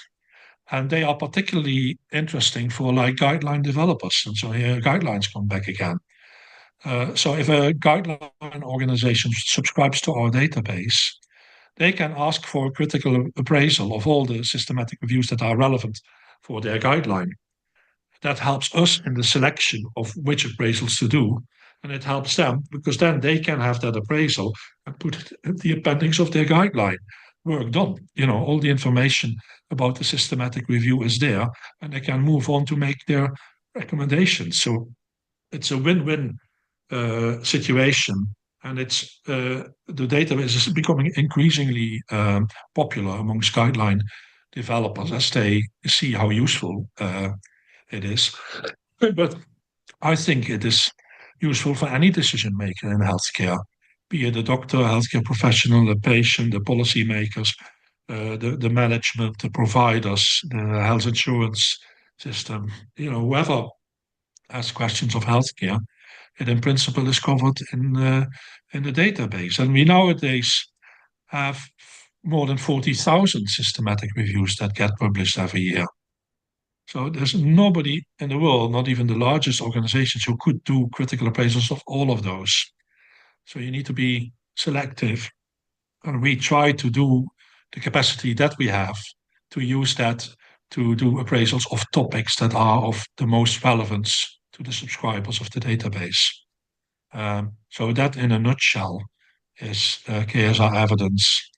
And they are particularly interesting for like guideline developers. And so here guidelines come back again. So if a guideline organization subscribes to our database, they can ask for a critical appraisal of all the systematic reviews that are relevant for their guideline. that helps us in the selection of which appraisals to do. And it helps them because then they can have that appraisal and put it in the appendix of their guideline. Work done. All the information about the systematic review is there, and they can move on to make their recommendations. So it's a win-win situation, and it's the database is becoming increasingly popular amongst guideline developers as they see how useful it is. But I think it is useful for any decision maker in healthcare, be it a doctor, a healthcare professional, a patient, the policymakers, the management, the providers, the health insurance system, whoever has questions of healthcare, it in principle is covered in the database. And we nowadays have more than 40,000 systematic reviews that get published every year. So there's nobody in the world, not even the largest organizations, who could do critical appraisals of all of those. So you need to be selective. And we try to do the capacity that we have to use that to do appraisals of topics that are of the most relevance to the subscribers of the database. So that in a nutshell is KSR evidence.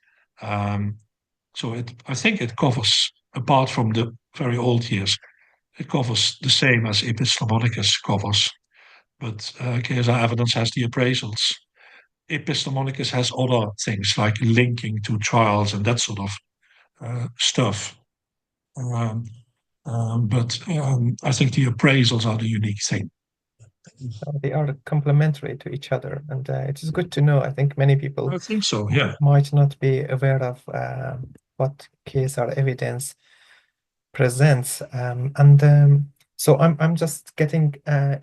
So I think it covers, apart from the very old years, it covers the same as Epistemonikos covers. But KSR evidence has the appraisals. Epistemonikos has other things like linking to trials and that sort of stuff. But I think the appraisals are the unique thing. They are complementary to each other, and it is good to know. I think many people I think so, yeah. might not be aware of what KSR evidence presents, so I'm just getting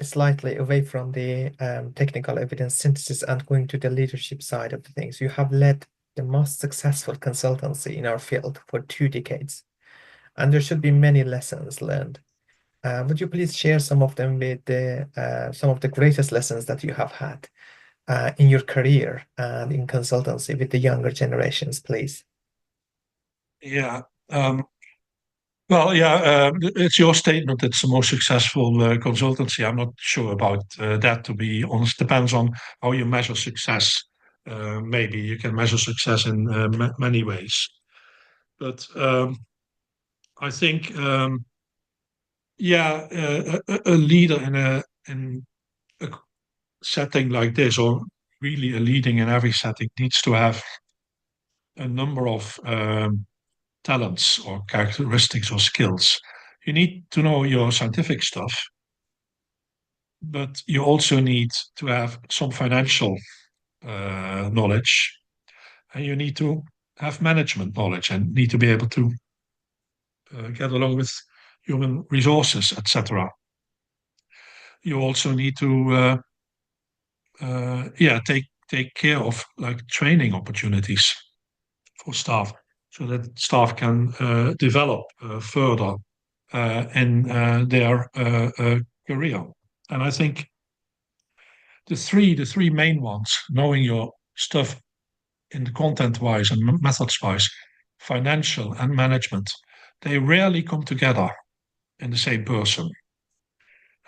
slightly away from the technical evidence synthesis and going to the leadership side of the things. You have led the most successful consultancy in our field for 2 decades, and there should be many lessons learned. Would you please share some of them with some of the greatest lessons that you have had in your career and in consultancy with the younger generations, please? Yeah. Well, yeah, it's your statement. It's the most successful consultancy. I'm not sure about that, to be honest. Depends on how you measure success. Maybe you can measure success in many ways. But I think, yeah, a leader in a setting like this, or really a leading in every setting, needs to have a number of talents or characteristics or skills. You need to know your scientific stuff, but you also need to have some financial knowledge, and you need to have management knowledge and need to be able to get along with human resources, etc. You also need to take care of like training opportunities for staff, so that staff can develop further in their career. And I think the three main ones, knowing your stuff in the content-wise and methods-wise, financial and management, they rarely come together in the same person.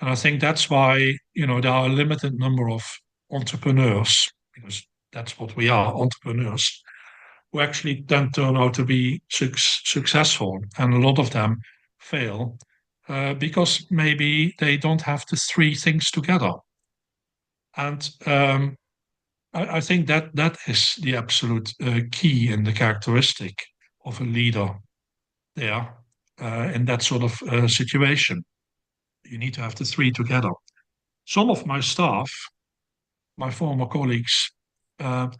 And I think that's why, there are a limited number of entrepreneurs, because that's what we are, entrepreneurs, who actually then turn out to be successful. And a lot of them fail because maybe they don't have the 3 things together. And I think that is the absolute key in the characteristic of a leader there in that sort of situation. You need to have the 3 together. Some of my staff, my former colleagues, are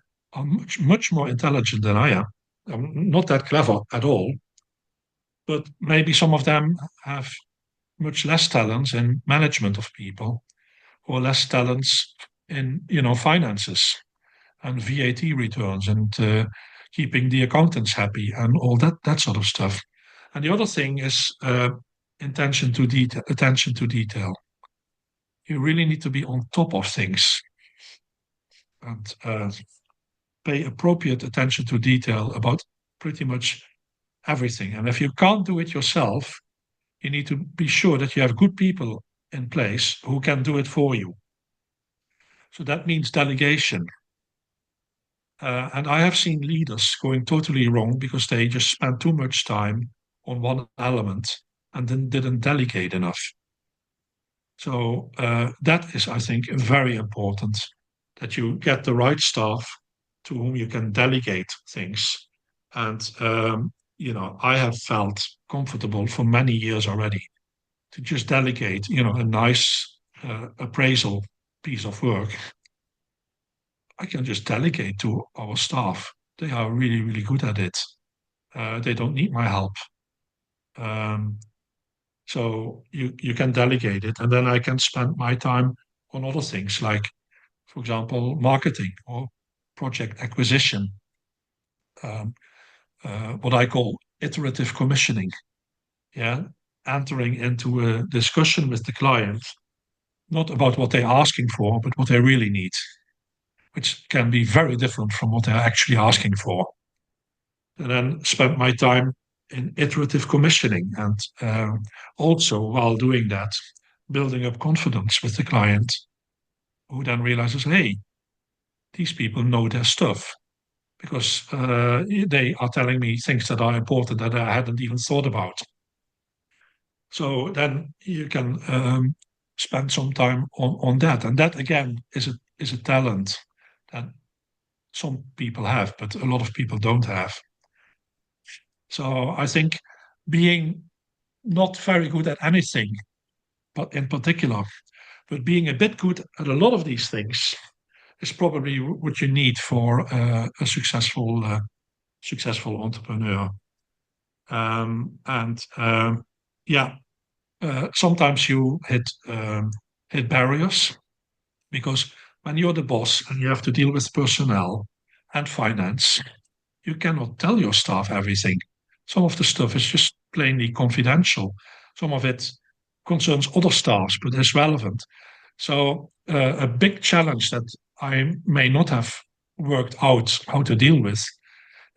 much more intelligent than I am. I'm not that clever at all, but maybe some of them have much less talents in management of people, or less talents in finances and VAT returns and keeping the accountants happy and all that sort of stuff. And the other thing is attention to detail. You really need to be on top of things and pay appropriate attention to detail about pretty much everything. And if you can't do it yourself, you need to be sure that you have good people in place who can do it for you. So that means delegation. And I have seen leaders going totally wrong because they just spent too much time on one element and then didn't delegate enough. So that is, I think, very important, that you get the right staff to whom you can delegate things. And, I have felt comfortable for many years already to just delegate, a nice appraisal piece of work. I can just delegate to our staff. They are really, really good at it. They don't need my help. So you can delegate it, and then I can spend my time on other things, like, for example, marketing or project acquisition, what I call iterative commissioning. Yeah, entering into a discussion with the client, not about what they're asking for, but what they really need, which can be very different from what they're actually asking for. And then spend my time in iterative commissioning, and also while doing that, building up confidence with the client, who then realizes, hey, these people know their stuff, because they are telling me things that are important that I hadn't even thought about. So then you can spend some time on that. And that, again, is a talent that some people have, but a lot of people don't have. So I think being not very good at anything, but in particular, but being a bit good at a lot of these things is probably what you need for a successful entrepreneur. Sometimes you hit barriers, because when you're the boss and you have to deal with personnel and finance, you cannot tell your staff everything. Some of the stuff is just plainly confidential. Some of it concerns other staffs, but is relevant. So a big challenge that I may not have worked out how to deal with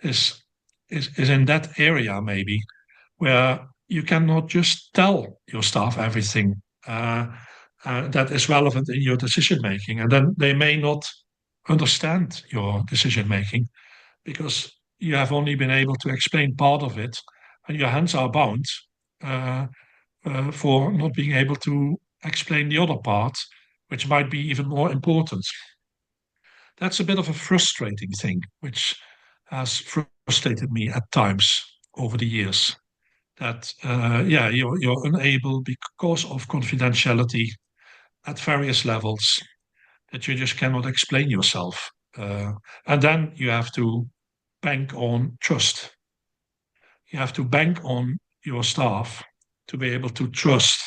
is in that area, maybe, where you cannot just tell your staff everything that is relevant in your decision making, and then they may not understand your decision making because you have only been able to explain part of it, and your hands are bound for not being able to explain the other part, which might be even more important. That's a bit of a frustrating thing, which has frustrated me at times over the years. That you're unable, because of confidentiality at various levels, that you just cannot explain yourself. And then you have to bank on trust. You have to bank on your staff to be able to trust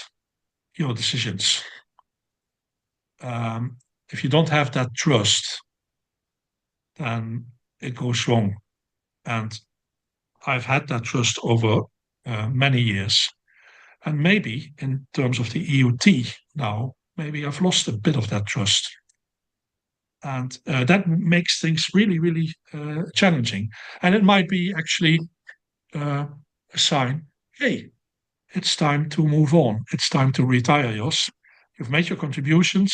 your decisions. If you don't have that trust, then it goes wrong. And I've had that trust over many years. And maybe in terms of the EUT now, maybe I've lost a bit of that trust. And that makes things really, really challenging. And it might be actually a sign, hey, it's time to move on. It's time to retire, Jos. You've made your contributions.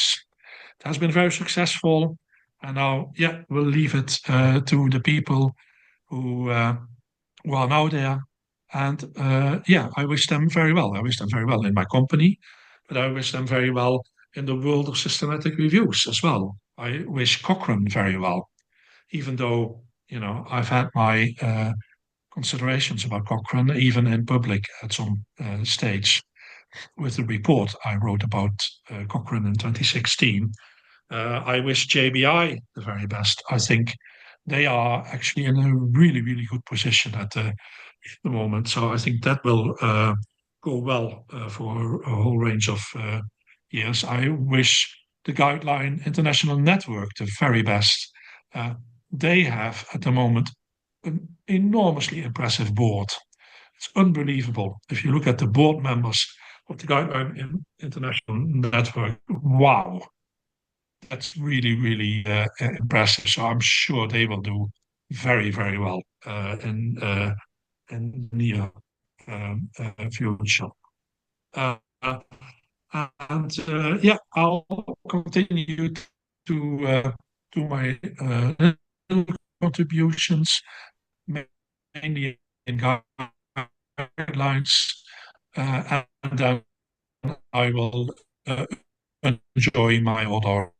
It has been very successful. And now, we'll leave it to the people who are now there. And I wish them very well. I wish them very well in my company, but I wish them very well in the world of systematic reviews as well. I wish Cochrane very well, even though, I've had my considerations about Cochrane, even in public at some stage, with the report I wrote about Cochrane in 2016. I wish JBI the very best. I think they are actually in a really, really good position at the moment. So I think that will go well for a whole range of years. I wish the Guideline International Network the very best. They have at the moment an enormously impressive board. It's unbelievable. If you look at the board members of the Guideline International Network, wow, that's really, really impressive. So I'm sure they will do very, very well in the near future. Uh, yeah, I'll continue to do my contributions, mainly in guidelines, and then I will enjoy my other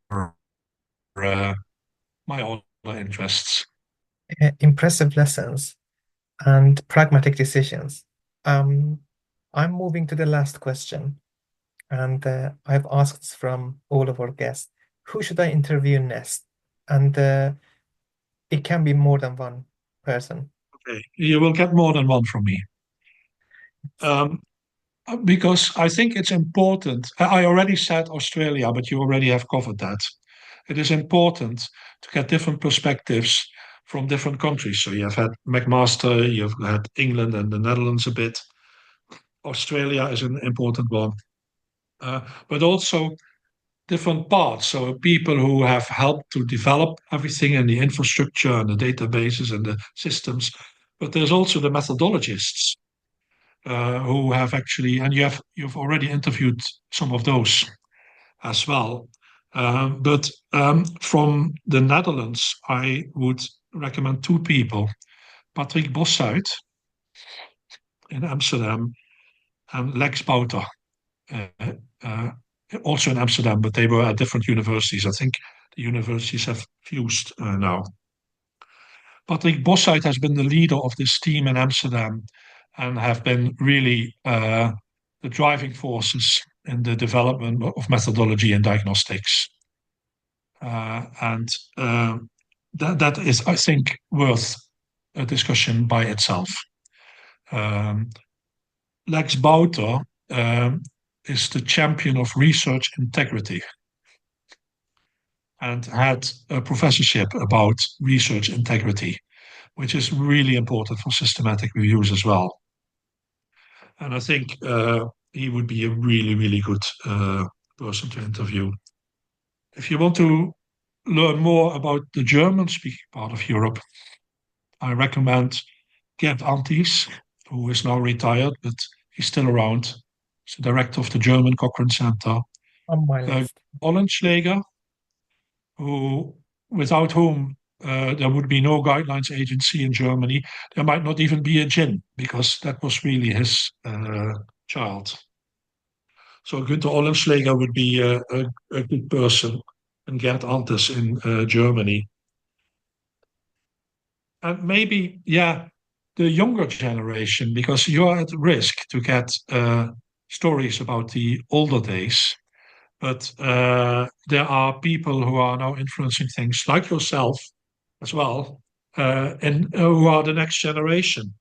interests. Impressive lessons and pragmatic decisions. I'm moving to the last question, and I've asked from all of our guests, who should I interview next? And it can be more than one person. Okay, you will get more than one from me. Because I think it's important. I already said Australia, but you already have covered that. It is important to get different perspectives from different countries. So you have had McMaster, you've had England and the Netherlands a bit. Australia is an important one, but also different parts. So people who have helped to develop everything and the infrastructure and the databases and the systems. But there's also the methodologists who have actually, and you've already interviewed some of those as well. But from the Netherlands, I would recommend two people: Patrick Bossuit in Amsterdam and Lex Bouter, uh, uh, also in Amsterdam, but they were at different universities. I think the universities have fused now. Patrick Bossuit has been the leader of this team in Amsterdam and have been really the driving forces in the development of methodology and diagnostics. And that is, I think, worth a discussion by itself. Lex Bouter is the champion of research integrity and had a professorship about research integrity, which is really important for systematic reviews as well. And I think he would be a really, really good person to interview. If you want to learn more about the German-speaking part of Europe, I recommend Gerd Antis, who is now retired, but he's still around. He's the director of the German Cochrane Center. On my list. Ollenschläger, without whom there would be no guidelines agency in Germany. There might not even be a GIN, because that was really his child. So Günter Ollenschläger would be a good person, and Gerd Antes in Germany. And maybe, yeah, the younger generation, because you're at risk to get stories about the older days. But there are people who are now influencing things, like yourself as well, and who are the next generation.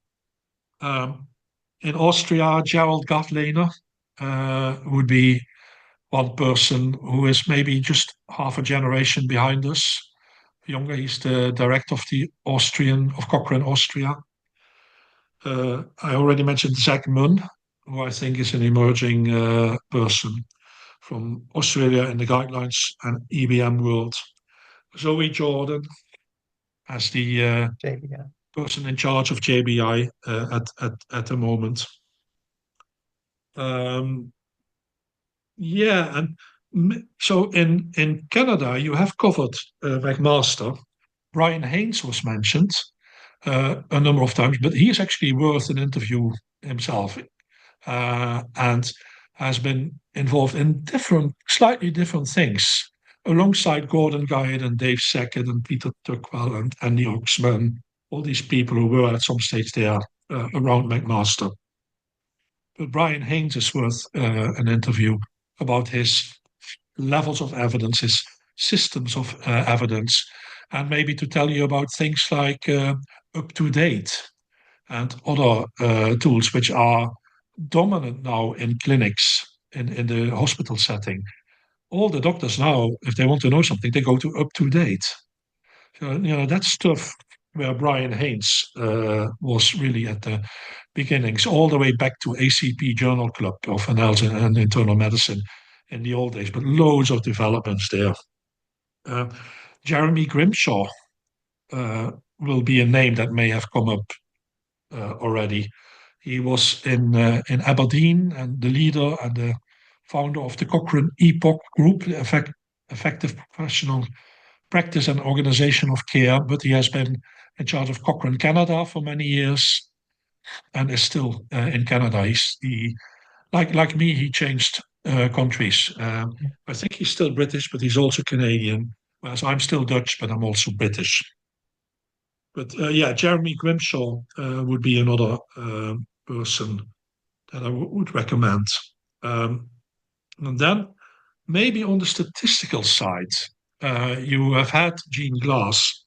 In Austria, Gerald Gavlener would be one person who is maybe just half a generation behind us. Younger, he's the director of Cochrane Austria. I already mentioned Zach Munn, who I think is an emerging person from Australia in the guidelines and EBM world. Zoe Jordan as the person in charge of JBI at the moment. Yeah, and so in Canada, you have covered McMaster. Brian Haynes was mentioned a number of times, but he is actually worth an interview himself, and has been involved in slightly different things, alongside Gordon Guyatt and Dave Sackett and Peter Tuckwell and Andy Oxman, all these people who were at some stage there around McMaster. But Brian Haynes is worth an interview about his levels of evidence, his systems of evidence, and maybe to tell you about things like up-to-date and other tools which are dominant now in clinics, in the hospital setting. All the doctors now, if they want to know something, they go to up-to-date. So, that stuff where Brian Haynes was really at the beginnings, all the way back to ACP Journal Club of Analysis and Internal Medicine in the old days, but loads of developments there. Jeremy Grimshaw will be a name that may have come up already. He was in Aberdeen and the leader and the founder of the Cochrane EPOC group, the Effective Professional Practice and Organization of Care, but he has been in charge of Cochrane Canada for many years and is still in Canada. Like me, he changed countries. I think he's still British, but he's also Canadian, whereas I'm still Dutch, but I'm also British. But Jeremy Grimshaw would be another person that I would recommend. And then maybe on the statistical side, you have had Gene Glass.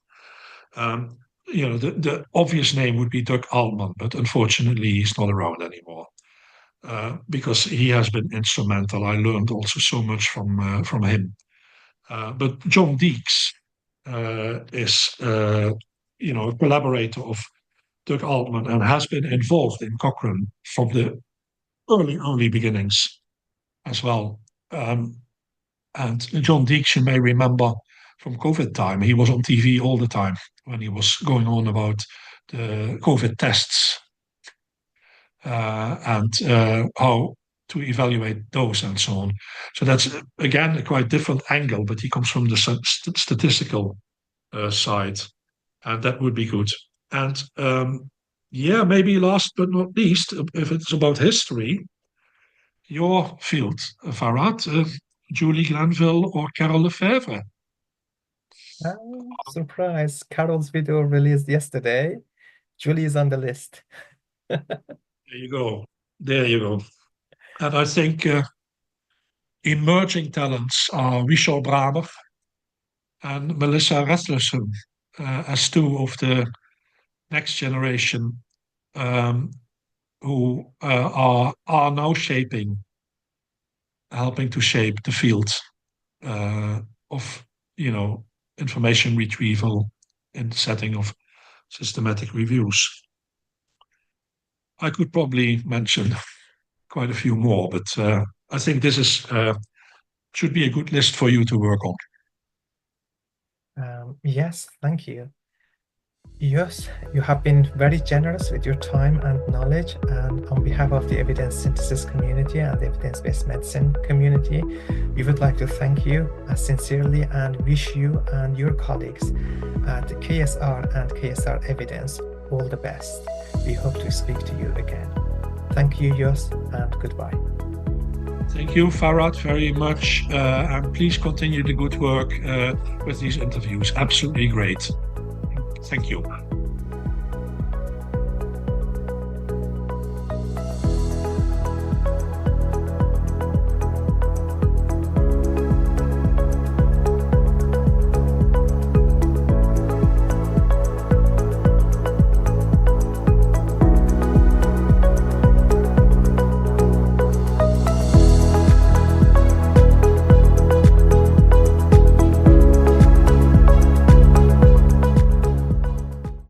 The obvious name would be Doug Altman, but unfortunately he's not around anymore because he has been instrumental. I learned also so much from him. But John Deeks is a collaborator of Doug Altman and has been involved in Cochrane from the early beginnings as well. And John Deeks, you may remember from COVID time, he was on TV all the time when he was going on about the COVID tests and how to evaluate those and so on. So that's, again, a quite different angle, but he comes from the statistical side, and that would be good. And maybe last but not least, if it's about history, your field, Farhad, Julie Glanville or Carol Lefebvre? Surprise! Carol's video released yesterday. Julie is on the list. There you go. And I think emerging talents are Richard Bramer and Melissa Reslerson as two of the next generation who are now helping to shape the field of information retrieval in the setting of systematic reviews. I could probably mention quite a few more, but I think this should be a good list for you to work on. Yes, thank you. Jos, you have been very generous with your time and knowledge, and on behalf of the evidence synthesis community and the evidence-based medicine community, we would like to thank you sincerely and wish you and your colleagues at KSR and KSR Evidence all the best. We hope to speak to you again. Thank you, Jos, and goodbye. Thank you, Farhad, very much, and please continue the good work with these interviews. Absolutely great. Thank you.